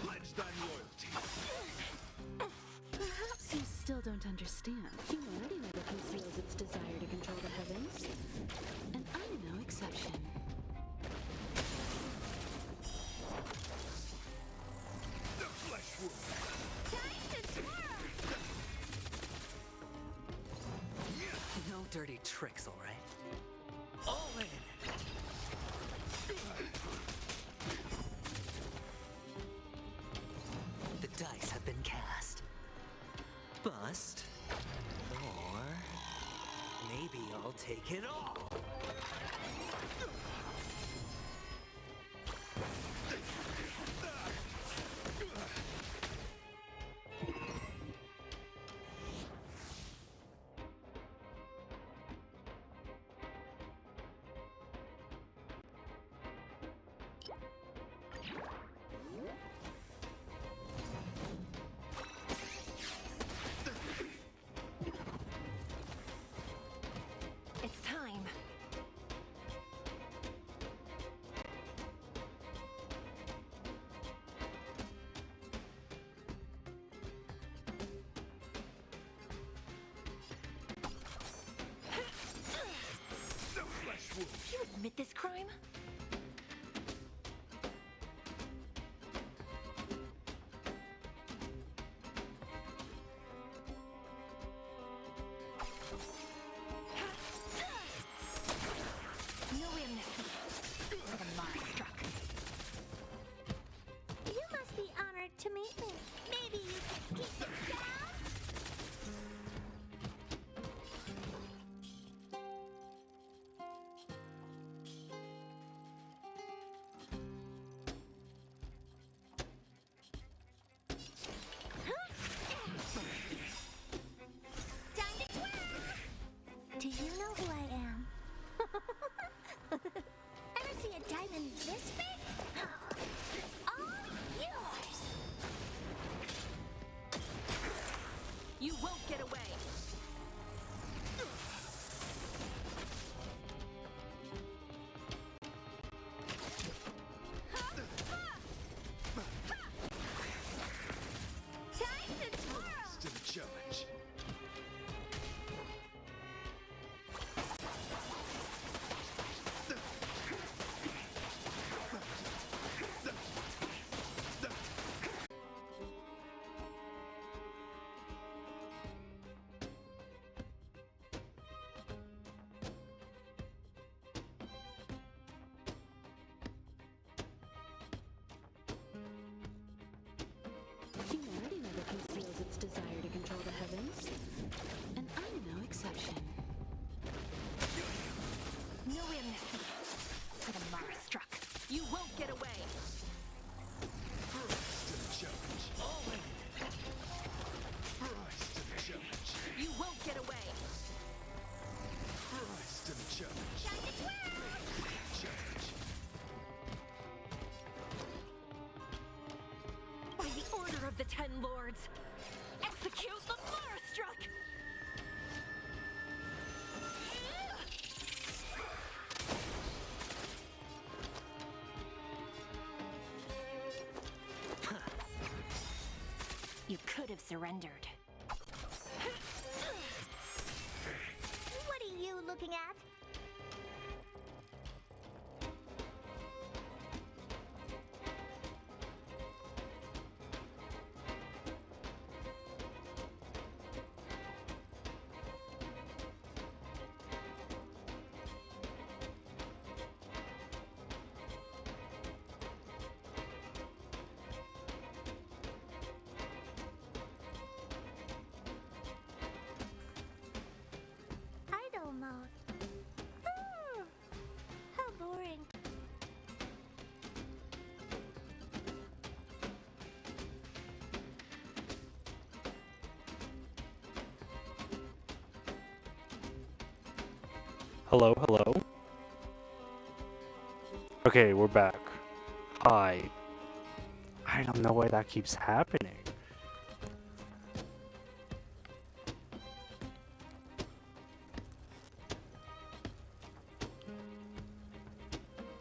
Pledge thy loyalty. Perhaps you still don't understand. Humanity never conceals its desire to control the heavens. And I'm no exception. The flesh wound. Time to twirl! No dirty tricks, all right? All in. The dice have been cast. Bust. Or maybe I'll take it all. It's time. this crime? No amnesty for the Mars struck. You must be honored to meet me. Maybe you can keep it down? Time to twirl! Do you know who I am? Ever see a diamond this big? It's all yours! You won't get away. Time to twirl! Rise to the challenge. Humanity never conceals its desire to control the heavens. And I'm no exception. No amnesty for the Mars struck. You won't get away. Rise to the challenge. Rise to the challenge. You won't get away. Rise to the challenge. Time to twirl! Challenge. By the order of the Ten Lords, execute the Mars struck. You could have surrendered. What are you looking at? Idle mode. How boring. Hello, hello. Okay, we're back. Hi. I don't know why that keeps happening.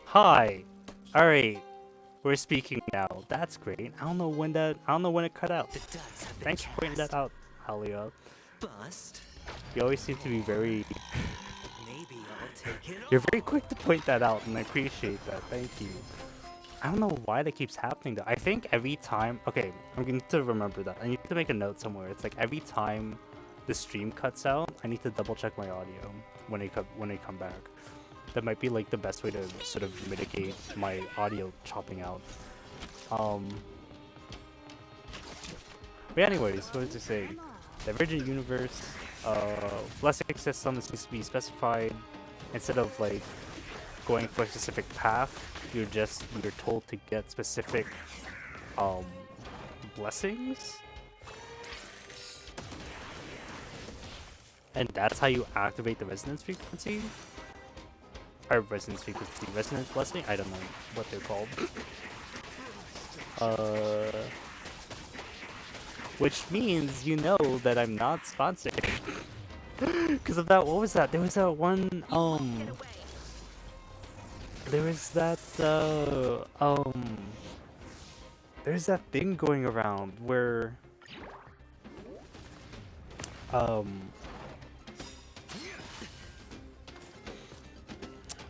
Hi. All right. We're speaking now. That's great. I don't know when it cut out. The dice have been Thanks for pointing that cast. out, Halia. Bust. You always seem to be very Maybe I'll take it You're all. very quick to point that out, and I appreciate that. Thank you. I don't know why that keeps happening, though. I think every time... Okay, I'm going to remember that. I need to make a note somewhere. It's like every time the stream cuts out, I need to double-check my audio when I come back. That might be, like, the best way to sort of mitigate my audio chopping out. But anyways, what was I saying? Divergent universe, blessing system that needs to be specified. Instead of like going for a specific path, you're told to get specific blessings, and that's how you activate the resonance frequency. Or resonance frequency, resonance blessing. I don't know what they're called. Which means you know that I'm not sponsored. Because of that, what was that? There was that one, there was that, there's that thing going around where,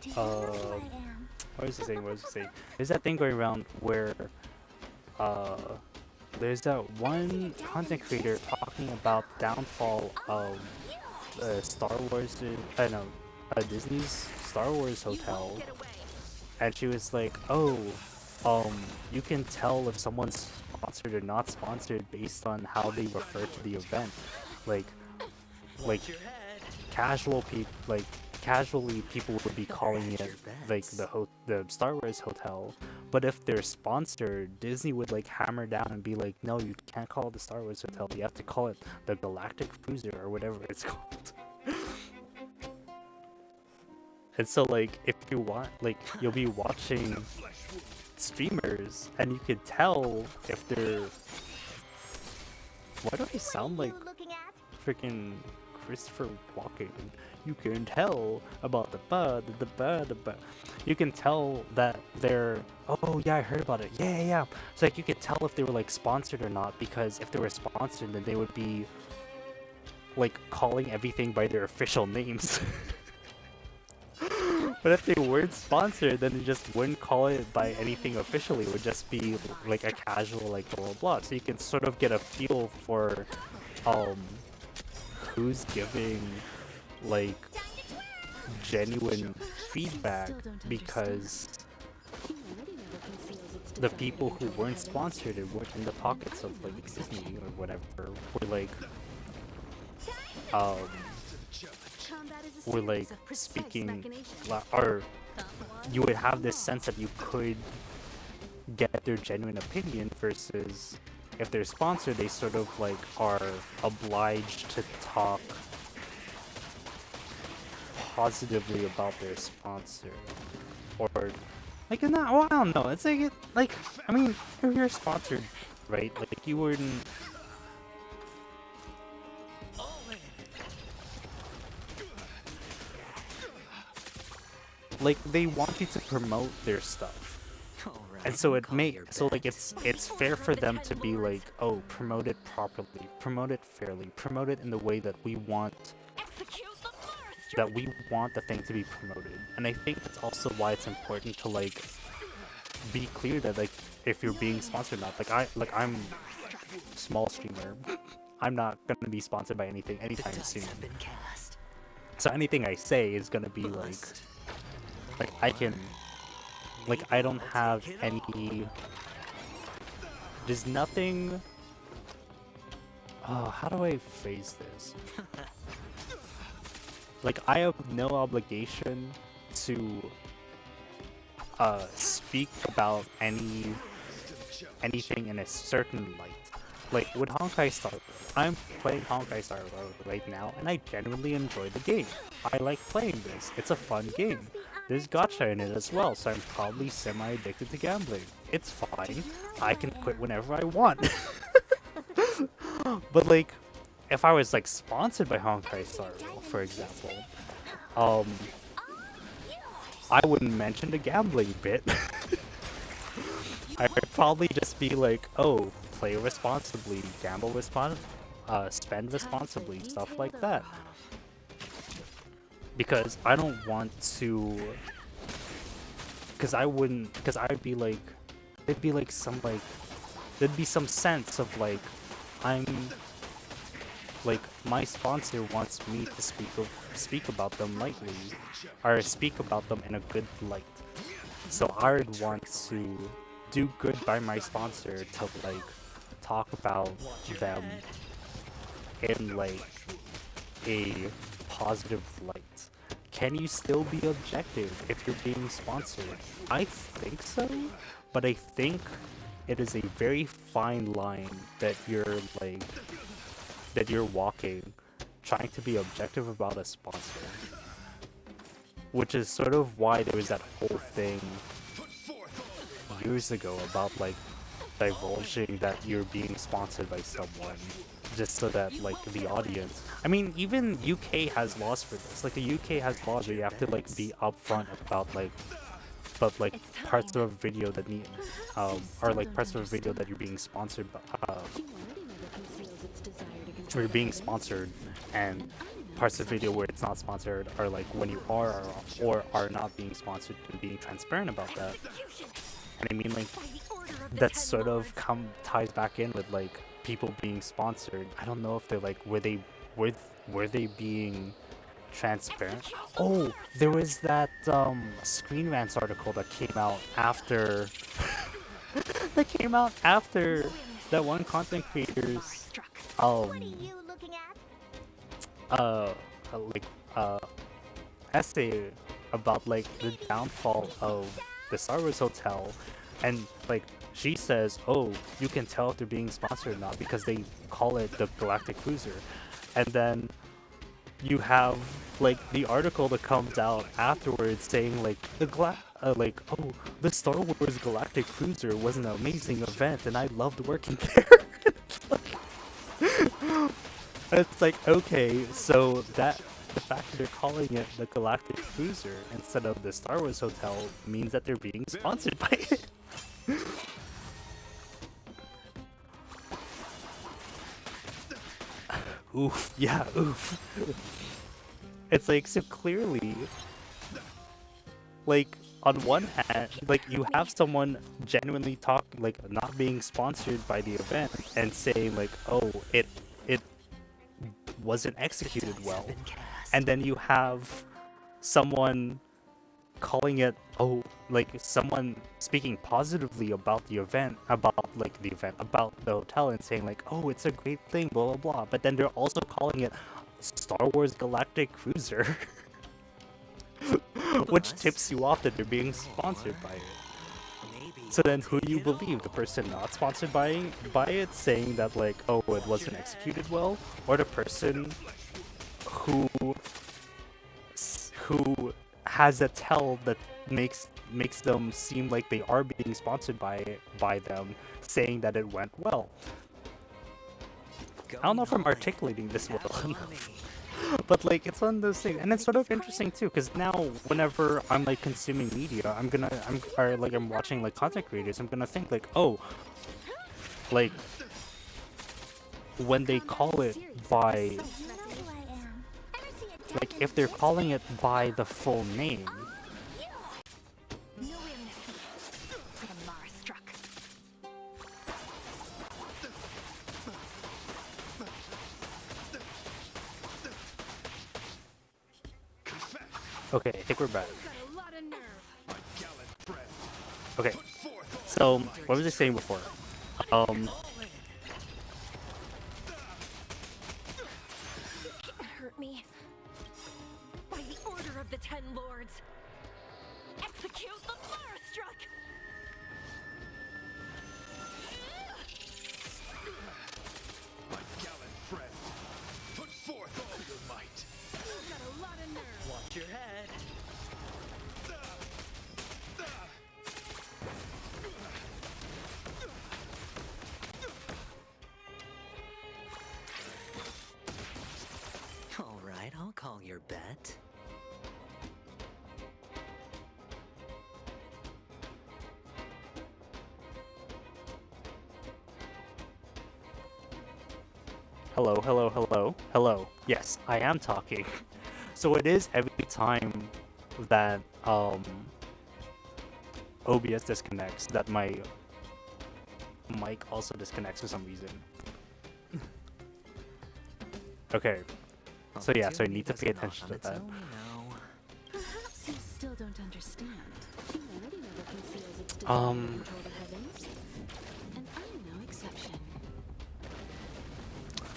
Do what was I saying? What was I saying? There's that thing going around where uh there's that one content creator talking about the downfall of Star Wars, I know, Disney's Star Wars hotel, and she was like, "Oh, you can tell if someone's sponsored or not sponsored based on how they refer to the event, like, like casually people would be calling it like the Star Wars hotel, but if they're sponsored, Disney would like hammer down and be like, no, you can't call it the Star Wars hotel, you have to call it the Galactic Cruiser or whatever it's called." And so like if you want, like, you'll be watching streamers and you could tell if they're, why do I sound like freaking Christopher Walken? You can tell about the you can tell that they're, oh yeah, I heard about it, yeah. So like you could tell if they were like sponsored or not, because if they were sponsored then they would be like calling everything by their official names. But if they weren't sponsored, then they just wouldn't call it by anything officially. It would just be like a casual like blah blah blah. So you can sort of get a feel for who's giving like genuine feedback, because the people who weren't sponsored and weren't in the pockets of like Disney or whatever were like speaking or you would have this sense that you could get their genuine opinion, versus if they're sponsored they sort of like are obliged to talk positively about their sponsor, or like in that, well, I don't know, it's like I mean, if you're sponsored, right, like you wouldn't like, they want you to promote their stuff, and so it may, so like it's fair for them to be like, oh, promote it properly, promote it fairly, promote it in the way that we want the thing to be promoted. And I think that's also why it's important to like be clear that like if you're being sponsored or not. I'm small streamer. I'm not gonna be sponsored by anything anytime soon. So anything I say is gonna be like I can, like, I don't have any, there's nothing, how do I phrase this? Like, I have no obligation to speak about anything in a certain light. Like with Honkai Star Rail, I'm playing Honkai Star Rail right now, and I genuinely enjoy the game. I like playing this. It's a fun game. There's gacha in it as well, so I'm probably semi-addicted to gambling. It's fine. I can quit whenever I want. But like, if I was like sponsored by Honkai Star Rail, for example, I wouldn't mention the gambling bit. I would probably just be like, oh, play responsibly, gamble responsibly, spend responsibly, stuff like that. Because I don't want to, because I'd be like, there'd be like some like, there'd be some sense of like, I'm, like, my sponsor wants me to speak about them lightly, or speak about them in a good light. So I would want to do good by my sponsor to like talk about them in like a positive light. Can you still be objective if you're being sponsored? I think so, but I think it is a very fine line that you're walking, trying to be objective about a sponsor. Which is sort of why there was that whole thing years ago about like divulging that you're being sponsored by someone, just so that like the audience, I mean, even UK has laws for this. Like the UK has laws where you have to like be upfront about like, but like parts of a video that need or like parts of a video that you're being sponsored by, or you're being sponsored, and parts of the video where it's not sponsored are like when you are or are not being sponsored and being transparent about that. And I mean, like, that sort of ties back in with like people being sponsored. I don't know if they're like were they being transparent? Oh, there was that Screen Rants article that came out after that came out after that one content creator's What are you looking at? like essay about like the downfall of the Star Wars Hotel, and like she says, oh, you can tell if they're being sponsored or not because they call it the Galactic Cruiser. And then you have like the article that comes out afterwards saying like oh, the Star Wars Galactic Cruiser was an amazing event and I loved working there. It's like, okay, so that the fact that they're calling it the Galactic Cruiser instead of the Star Wars Hotel means that they're being sponsored by it. Oof, yeah, oof. It's like, so clearly, like, on one hand, like, you have someone genuinely like, not being sponsored by the event and saying, like, oh, it wasn't executed well. And then you have someone calling it, oh, like, someone speaking positively about the event, about the hotel and saying, like, oh, it's a great thing, blah, blah, blah. But then they're also calling it Star Wars Galactic Cruiser. Which tips you off that they're being sponsored by it. So then who do you believe? The person not sponsored by it saying that, like, oh, it wasn't executed well? Or the person who has a tell that makes them seem like they are being sponsored by them, saying that it went well? I don't know if I'm articulating this well enough. But like, it's one of those things, and it's sort of interesting too, because now whenever I'm like consuming media, I'm watching like content creators, I'm gonna think like, oh, like when they call it by, like if they're calling it by the full name, okay, I think we're back. Okay, so what was I saying before? Hurt me. By the order of the Ten Lords, execute the Marstruck! My gallant friend, put forth all your might. You've got a lot of nerve. Watch your head. All right, I'll call your bet. Hello, hello, hello, hello. Yes, I am talking. So it is every time that OBS disconnects that my mic also disconnects for some reason. Okay. So yeah, so I need to pay attention to that. Perhaps you still don't understand. Humanity never conceals its desire to control the heavens. And I'm no exception.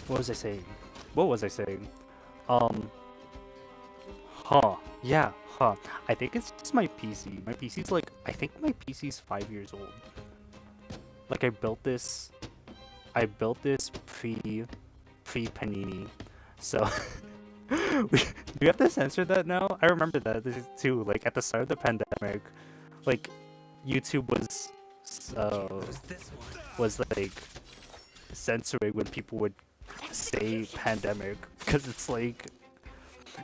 What was I saying? I think it's just my PC. My PC's like, I think my PC's 5 years old. Like I built this pre Panini. So do we have to censor that now? I remember that too. Like at the start of the pandemic, like YouTube was like censoring when people would say pandemic, because it's like,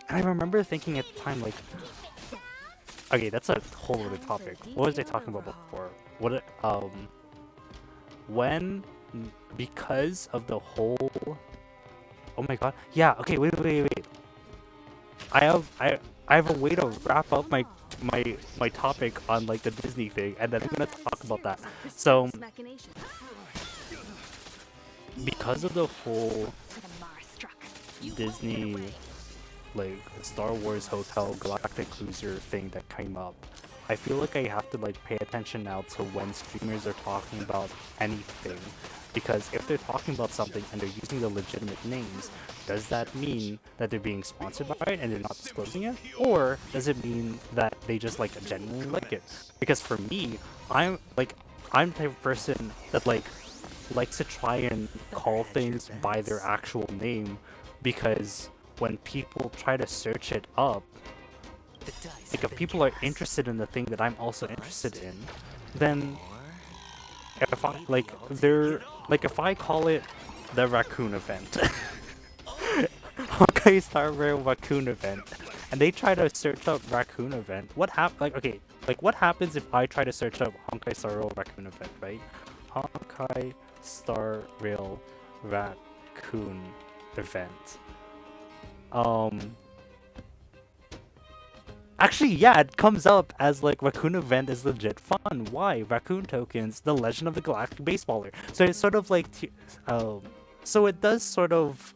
and I remember thinking at the time, like, okay, that's a whole other topic. What was I talking about before? When, because of the whole, oh my god, yeah, okay, wait. I have a way to wrap up my topic on like the Disney thing, and then I'm gonna talk about that. So Machination. because of the whole For the Mars struck. Disney like Star Wars Hotel Galactic Cruiser thing that came up, I feel like I have to like pay attention now to when streamers are talking about anything, because if they're talking about something and they're using the legitimate names, does that mean that they're being sponsored by it and they're not disclosing it, or does it mean that they just like genuinely like it? Because for me, I'm the type of person that like likes to try and call things by their actual name, because when people try to search it up, The dice like have if been people are cast. interested in the thing that I'm also interested in, then Or if I like they're like if I call it the raccoon event, Honkai Star Rail raccoon event, and they try to search up raccoon event, what like okay, like what happens if I try to search up Honkai Star Rail raccoon event, right? Honkai Star Rail raccoon event. Actually, yeah, it comes up as like Raccoon event is legit fun. Why? Raccoon tokens, the Legend of the Galactic Baseballer. So it's sort of like, so it does sort of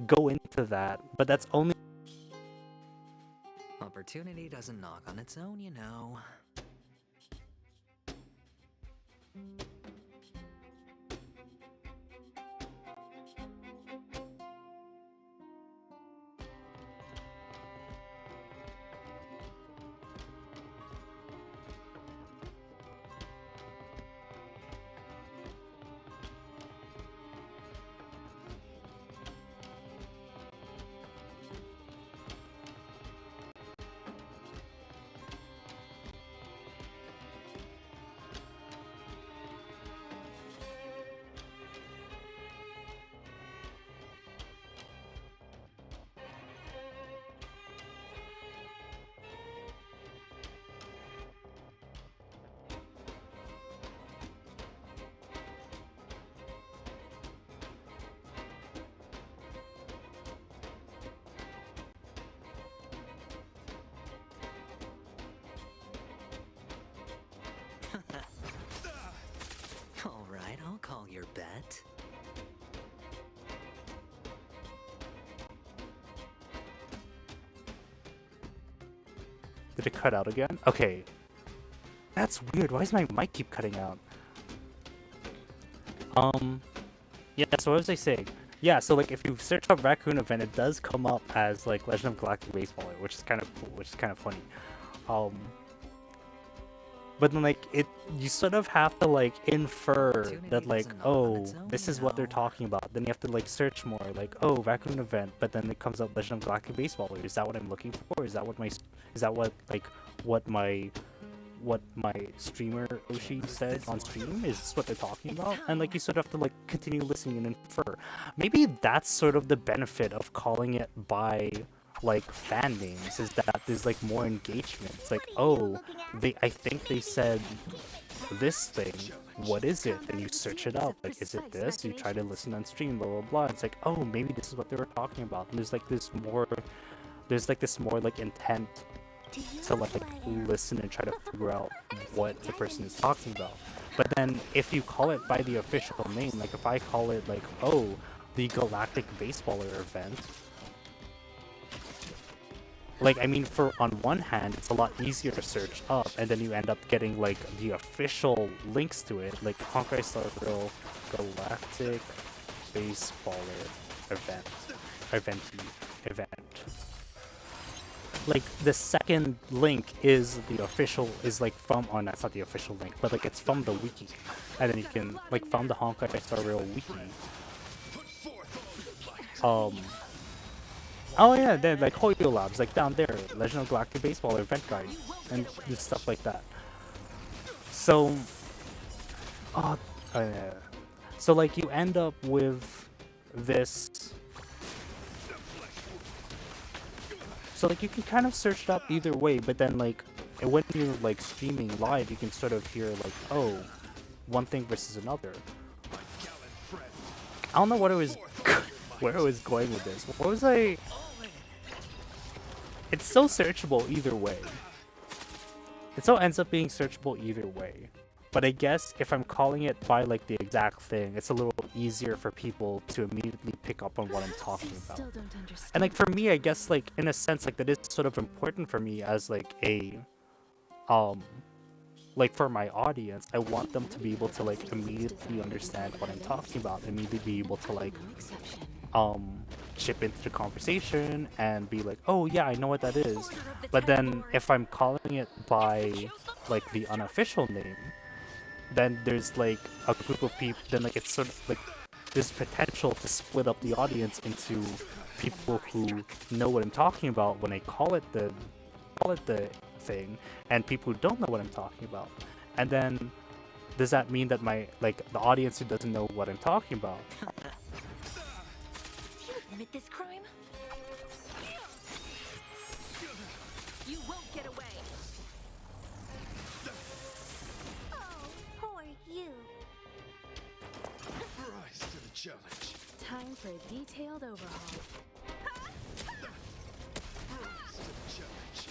go into that, but that's only. opportunity doesn't knock on its own, you know. Alright, I'll call your bet. Did it cut out again? Okay. That's weird. Why does my mic keep cutting out? Yeah, so what was I saying? Yeah, so like if you search up raccoon event, it does come up as like Legend of Galactic Baseballer, which is kind of cool, which is kind of funny. But then like you sort of have to like infer that like, oh, this is what they're talking about. Then you have to like search more, like, oh, raccoon event, but then it comes up Legend of Galactic Baseballer. Is that what I'm looking for? Is that what my streamer Oshi said on stream? Is this what they're talking about? And like you sort of have to like continue listening and infer. Maybe that's sort of the benefit of calling it by like fan names, is that there's like more engagement. It's like, oh, I think they said this thing. What is it? Then you search it up. Like, is it this? You try to listen on stream, blah blah blah. It's like, oh, maybe this is what they were talking about. And there's like this more like intent to like listen and try to figure out what the person is talking about. But then if you call it by the official name, like if I call it like, oh, the Galactic Baseballer event, like, I mean, on one hand, it's a lot easier to search up, and then you end up getting like the official links to it, like Honkai Star Rail Galactic Baseballer event. Like the second link is the official, is like from, oh, that's not the official link, but like it's from the wiki, and then you can like from the Honkai Star Rail wiki. Oh yeah, then like Hoyo Labs, like down there, Legend of Galactic Baseballer event guide, and stuff like that. So, so like you end up with this. So like you can kind of search it up either way, but then like when you're like streaming live, you can sort of hear like, oh, one thing versus another. I don't know what it was, where I was going with this. What was I? it's still searchable either way. It still ends up being searchable either way. But I guess if I'm calling it by like the exact thing, it's a little easier for people to immediately pick up on what I'm talking about. And like for me, I guess like in a sense like that is sort of important for me as like a like for my audience, I want them to be able to like immediately understand what I'm talking about, immediately be able to like chip into the conversation and be like, oh yeah, I know what that is. But then if I'm calling it by like the unofficial name, then there's like a group of people, then like it's sort of like there's potential to split up the audience into people who know what I'm talking about when I call it the thing, and people who don't know what I'm talking about. And then does that mean that my like the audience who doesn't know what I'm talking about? You admit this crime? You won't get away. Oh, who are you? Rise to the challenge. Time for a detailed overhaul. Rise to the challenge.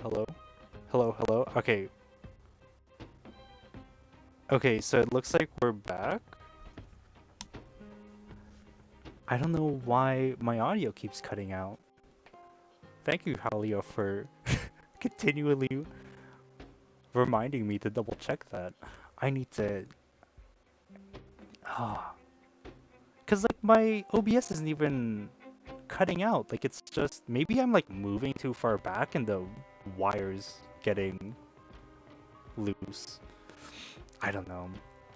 Hello? Hello, hello? Okay. Okay, so it looks like we're back. I don't know why my audio keeps cutting out. Thank you, Halio, for continually reminding me to double check that. I need to... Because, like, my OBS isn't even cutting out. Like, it's just... Maybe I'm, like, moving too far back and the wires getting loose. I don't know.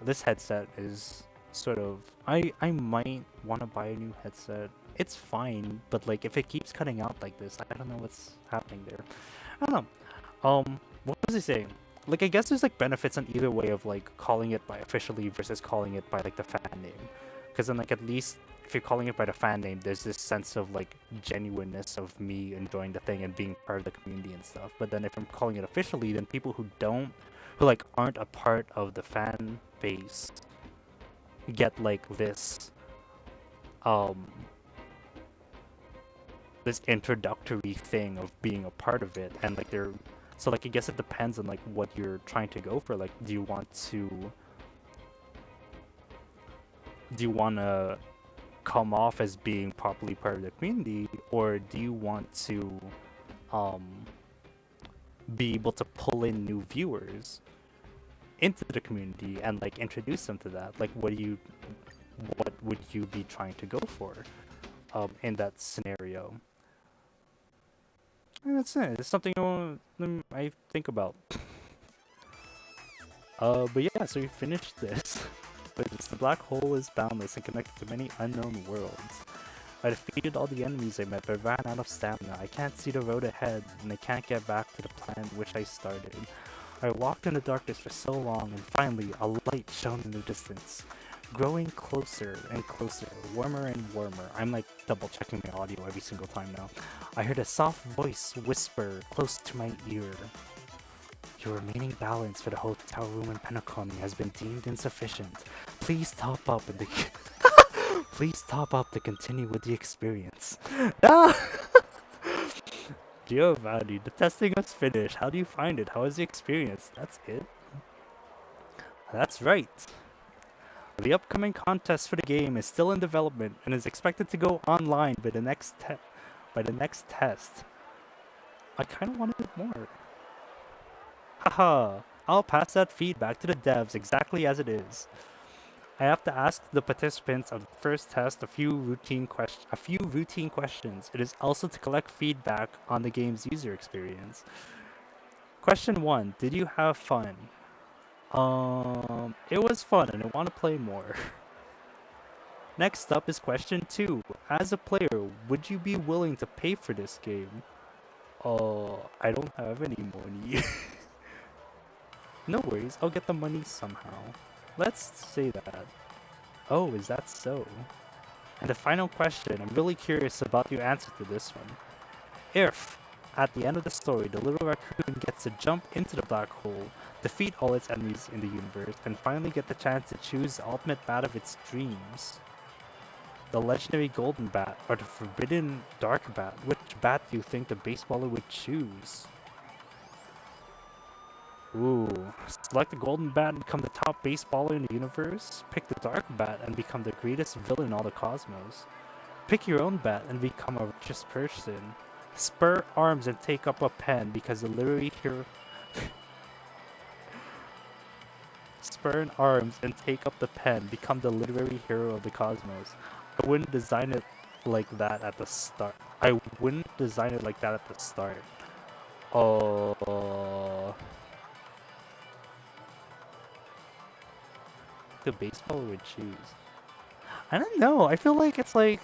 This headset is sort of... I might want to buy a new headset. It's fine, but, like, if it keeps cutting out like this, I don't know what's happening there. I don't know. What was I saying? Like, I guess there's, like, benefits on either way of, like, calling it by officially versus calling it by, like, the fan name. Because then, like, at least if you're calling it by the fan name, there's this sense of, like, genuineness of me enjoying the thing and being part of the community and stuff. But then if I'm calling it officially, then people who like, aren't a part of the fan base get, like, this introductory thing of being a part of it, and like so like I guess it depends on like what you're trying to go for. Like, do you want to come off as being properly part of the community, or do you want to be able to pull in new viewers into the community and like introduce them to that? Like, what would you be trying to go for in that scenario? And that's it. It's something I think about. But yeah, so we finished this. But the black hole is boundless and connected to many unknown worlds. I defeated all the enemies I met, but ran out of stamina. I can't see the road ahead, and I can't get back to the plan which I started. I walked in the darkness for so long, and finally, a light shone in the distance. Growing closer and closer, warmer and warmer. I'm like double checking my audio every single time now. I heard a soft voice whisper close to my ear. Your remaining balance for the hotel room in Penacony has been deemed insufficient. Please top up and please top up to continue with the experience. Giovanni, the testing is finished. How do you find it? How is the experience? That's it. That's right. The upcoming contest for the game is still in development and is expected to go online by the next test. I kind of wanted it more. Haha, I'll pass that feedback to the devs exactly as it is. I have to ask the participants of the first test a few routine questions. It is also to collect feedback on the game's user experience. Question 1, did you have fun? It was fun and I want to play more. Next up is question 2. As a player, would you be willing to pay for this game? I don't have any money. No worries, I'll get the money somehow. Let's say that. Oh, is that so? And the final question, I'm really curious about your answer to this one. If, at the end of the story, the little raccoon gets to jump into the black hole, defeat all its enemies in the universe, and finally get the chance to choose the ultimate bat of its dreams, the legendary golden bat or the forbidden dark bat, which bat do you think the baseballer would choose? Ooh, select the golden bat and become the top baseballer in the universe. Pick the dark bat and become the greatest villain in all the cosmos. Pick your own bat and become a richest person. Spur arms and take up a pen because the literary hero... Spur arms and take up the pen, become the literary hero of the cosmos. I wouldn't design it like that at the start. Oh... The baseball would choose. I don't know. I feel like it's like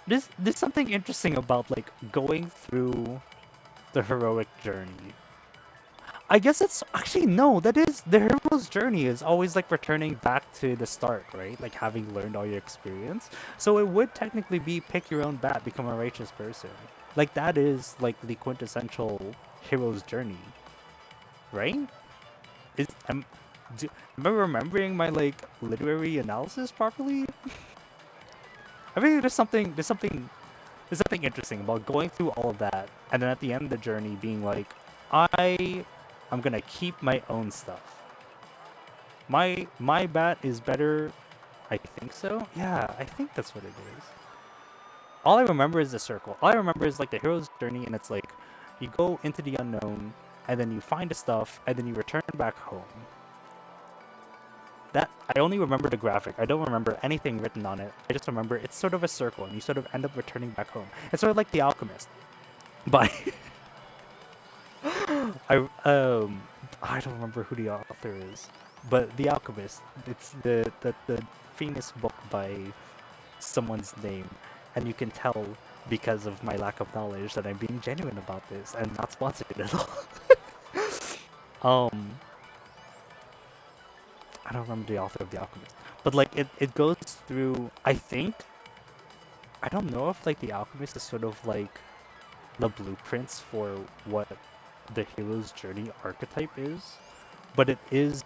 there's something interesting about like going through the heroic journey. I guess it's actually no, that is the hero's journey is always like returning back to the start, right? Like having learned all your experience. So it would technically be pick your own bat, become a righteous person. Like that is like the quintessential hero's journey. Right? Am I remembering my like literary analysis properly? I think there's something interesting about going through all of that and then at the end of the journey being like, I'm gonna keep my own stuff. My bat is better. I think so. Yeah, I think that's what it is. All I remember is the circle. All I remember is like the hero's journey, and it's like you go into the unknown and then you find the stuff and then you return back home. That I only remember the graphic. I don't remember anything written on it. I just remember it's sort of a circle, and you sort of end up returning back home. It's sort of like The Alchemist, but I don't remember who the author is, but The Alchemist. It's the famous book by someone's name, and you can tell because of my lack of knowledge that I'm being genuine about this and not sponsored at all. I don't remember the author of The Alchemist, but like it goes through. I don't know if like The Alchemist is sort of like the blueprints for what the hero's journey archetype is, but it is.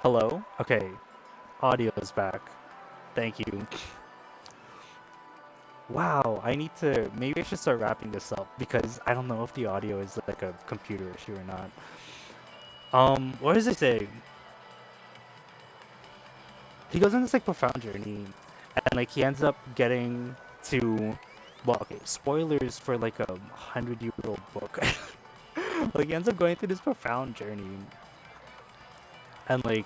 Hello? Okay. Audio is back. Thank you. Wow, maybe I should start wrapping this up because I don't know if the audio is like a computer issue or not. What does it say? He goes on this like profound journey and like he ends up getting to, well, okay, spoilers for like a 100-year-old book. Like he ends up going through this profound journey and like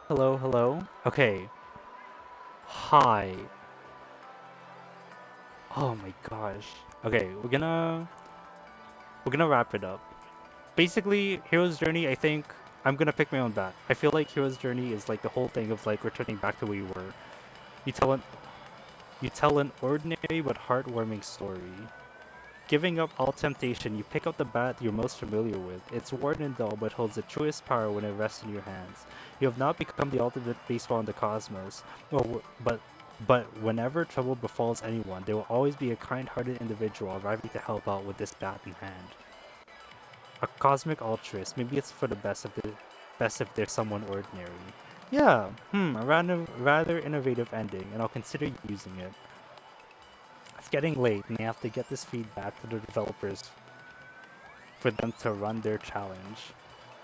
Hello, hello. Okay. Hi. Oh my gosh. Okay, we're gonna wrap it up. Basically, Hero's Journey, I think I'm gonna pick my own bat. I feel like Hero's Journey is like the whole thing of like returning back to where you were. You tell an you tell an ordinary but heartwarming story. Giving up all temptation, you pick up the bat you're most familiar with. It's worn and dull, but holds the truest power when it rests in your hands. You have not become the ultimate baseball in the cosmos, but whenever trouble befalls anyone, there will always be a kind-hearted individual arriving to help out with this bat in hand. A cosmic altruist. Maybe it's for the best if there's someone ordinary. Yeah, a rather innovative ending, and I'll consider using it. It's getting late, and I have to get this feedback to the developers for them to run their challenge.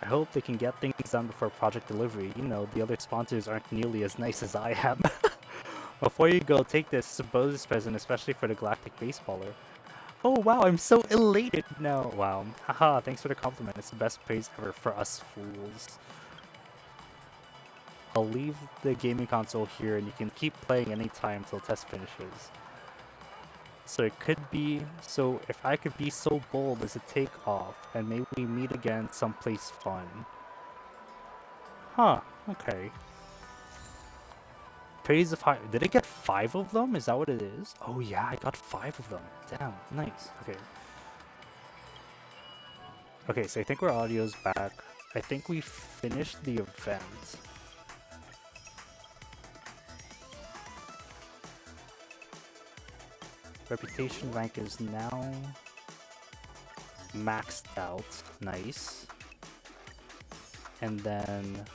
I hope they can get things done before project delivery. You know, the other sponsors aren't nearly as nice as I am. Before you go, take this. It's a bonus present, especially for the Galactic Baseballer. Oh wow, I'm so elated now. Wow. Haha, thanks for the compliment. It's the best praise ever for us fools. I'll leave the gaming console here and you can keep playing anytime till test finishes. So if I could be so bold as to take off and maybe we meet again someplace fun. Huh, okay. Praise of high. Did I get 5 of them? Is that what it is? Oh yeah, I got 5 of them. Damn, nice. Okay. Okay, so I think our audio's back. I think we finished the event. Reputation rank is now maxed out. Nice. And then...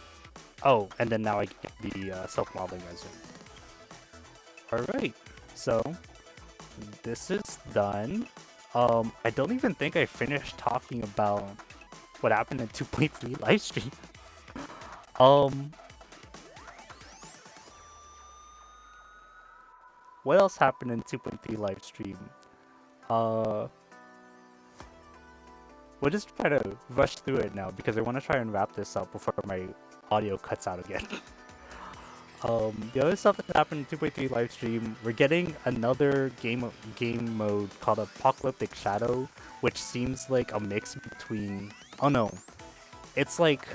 Oh, and then now I get the self-modeling resume. Alright, so this is done. I don't even think I finished talking about what happened in 2.3 livestream. What else happened in 2.3 livestream? We'll just try to rush through it now because I want to try and wrap this up before my audio cuts out again. The other stuff that happened in 2.3 livestream, we're getting another game mode called Apocalyptic Shadow, which seems like a mix between... Oh no. It's like...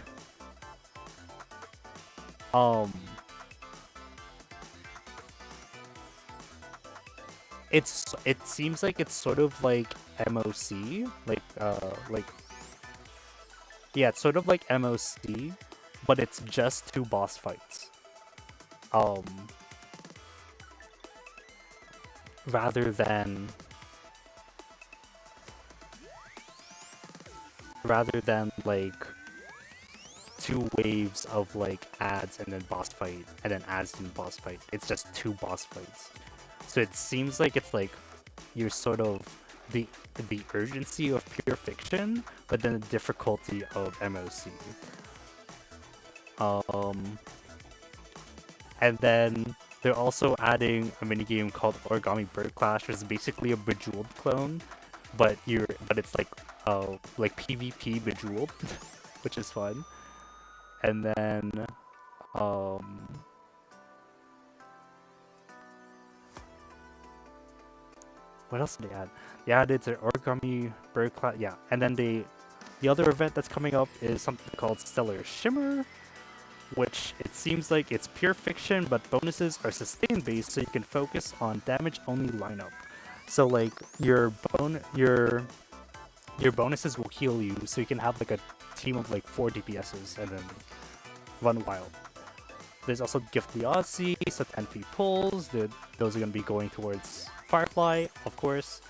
It seems like it's sort of like MOC, yeah, it's sort of like MOC, but it's just 2 boss fights. Rather than like 2 waves of like ads and then boss fight and then ads and boss fight. It's just 2 boss fights. So it seems like it's like you're sort of the urgency of pure fiction, but then the difficulty of MOC. And then they're also adding a minigame called Origami Bird Clash, which is basically a Bejeweled clone, but it's like PvP Bejeweled, which is fun. And then what else did they add? They added the Origami Bird Clash, yeah. And then the other event that's coming up is something called Stellar Shimmer, which it seems like it's pure fiction, but bonuses are sustain based, so you can focus on damage only lineup. So like your bonuses will heal you, so you can have like a team of like 4 DPSs and then run wild. There's also Gift the Aussie, so 10 feet pulls. Those are going to be going towards Firefly, of course.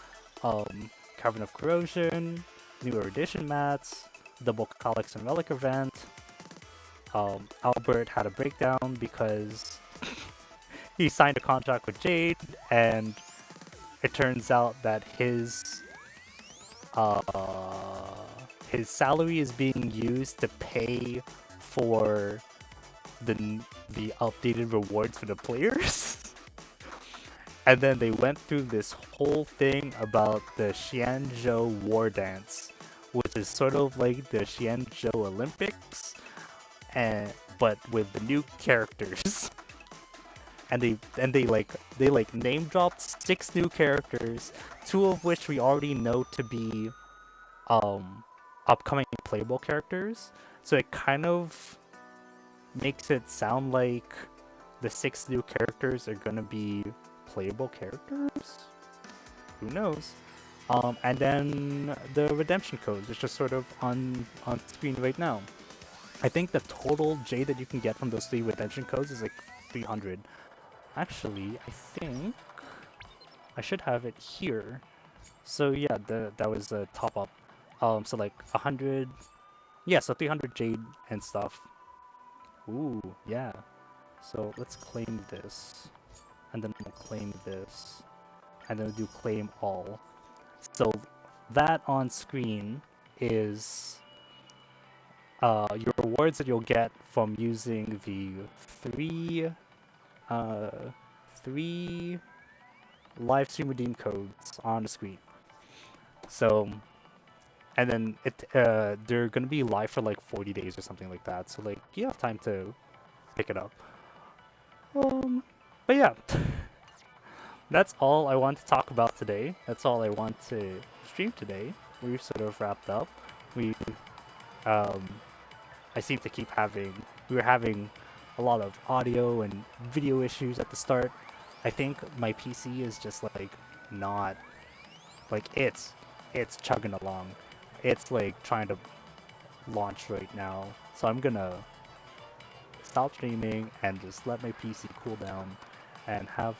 Cavern of Corrosion, new edition mats, double Calyx and Relic event. Albert had a breakdown because he signed a contract with Jade, and it turns out that his salary is being used to pay for the updated rewards for the players. And then they went through this whole thing about the Xianzhou War Dance, which is sort of like the Xianzhou Olympics, but with the new characters. And they name dropped 6 new characters, 2 of which we already know to be upcoming playable characters. So it kind of makes it sound like the 6 new characters are gonna be playable characters. Who knows? And then the redemption codes is just sort of on screen right now. I think the total Jade that you can get from those 3 redemption codes is like 300. Actually, I think I should have it here. So yeah, that was a top up. So like 100, yeah, so 300 Jade and stuff. Ooh, yeah. So let's claim this, and then we'll claim this, and then we'll do claim all. So that on screen is your rewards that you'll get from using the three live stream redeem codes on the screen. So, and then they're gonna be live for like 40 days or something like that. So like you have time to pick it up. But yeah, that's all I want to talk about today. That's all I want to stream today. We've sort of wrapped up. I seem to keep we were having a lot of audio and video issues at the start. I think my PC is just like not, like it's chugging along. It's like trying to launch right now. So I'm gonna stop streaming and just let my PC cool down and have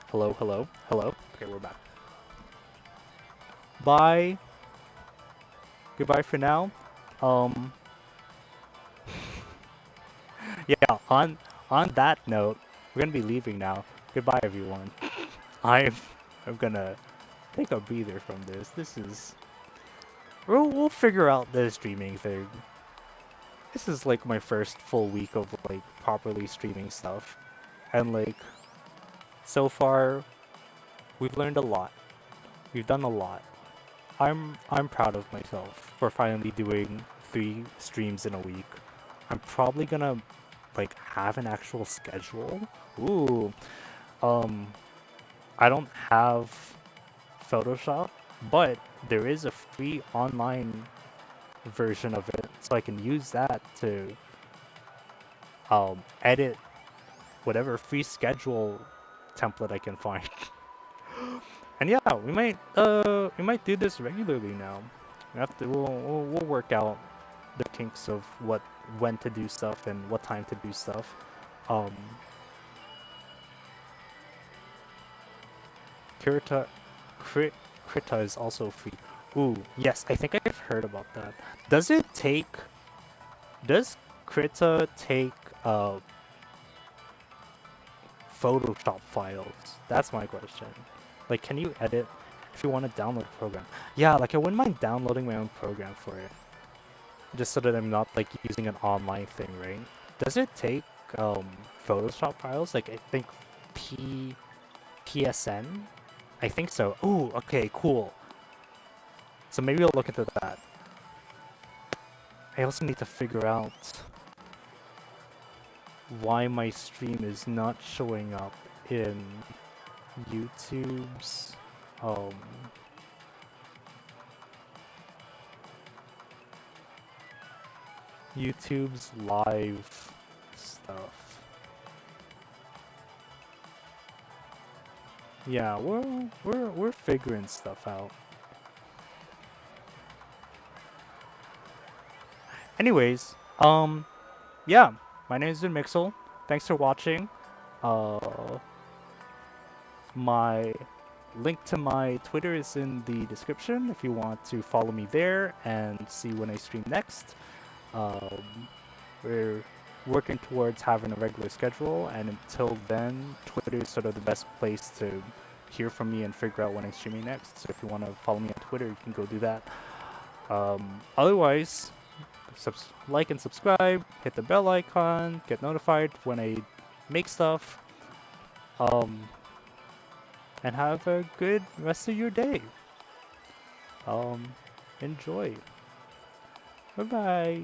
hello, hello, hello. Okay, we're back. Bye. Goodbye for now. Yeah, on that note, we're gonna be leaving now. Goodbye everyone. I'm gonna take a breather from this. This is we'll figure out the streaming thing. This is like my first full week of like properly streaming stuff. And like so far we've learned a lot. We've done a lot. I'm proud of myself for finally doing 3 streams in a week. I'm probably gonna like have an actual schedule. Ooh. I don't have Photoshop, but there is a free online version of it, so I can use that to edit whatever free schedule template I can find. And yeah, we might do this regularly now. We'll work out the kinks of when to do stuff and what time to do stuff. Krita is also free. Ooh, yes, I think I've heard about that. Does Krita take Photoshop files? That's my question. Like, can you edit if you want to download a program? Yeah, like I wouldn't mind downloading my own program for it. Just so that I'm not like using an online thing, right? Does it take Photoshop files? Like I think PSN? I think so. Ooh, okay, cool. So maybe I'll look into that. I also need to figure out why my stream is not showing up in YouTube's live stuff. Yeah, we're figuring stuff out. Anyways, yeah, my name is Mixel. Thanks for watching. My link to my Twitter is in the description if you want to follow me there and see when I stream next. We're working towards having a regular schedule, and until then, Twitter is sort of the best place to hear from me and figure out when I'm streaming next. So if you want to follow me on Twitter, Twitter, you can go do that. Otherwise, like and subscribe, hit the bell icon, get notified when I make stuff, and have a good rest of your day. Enjoy. Bye bye.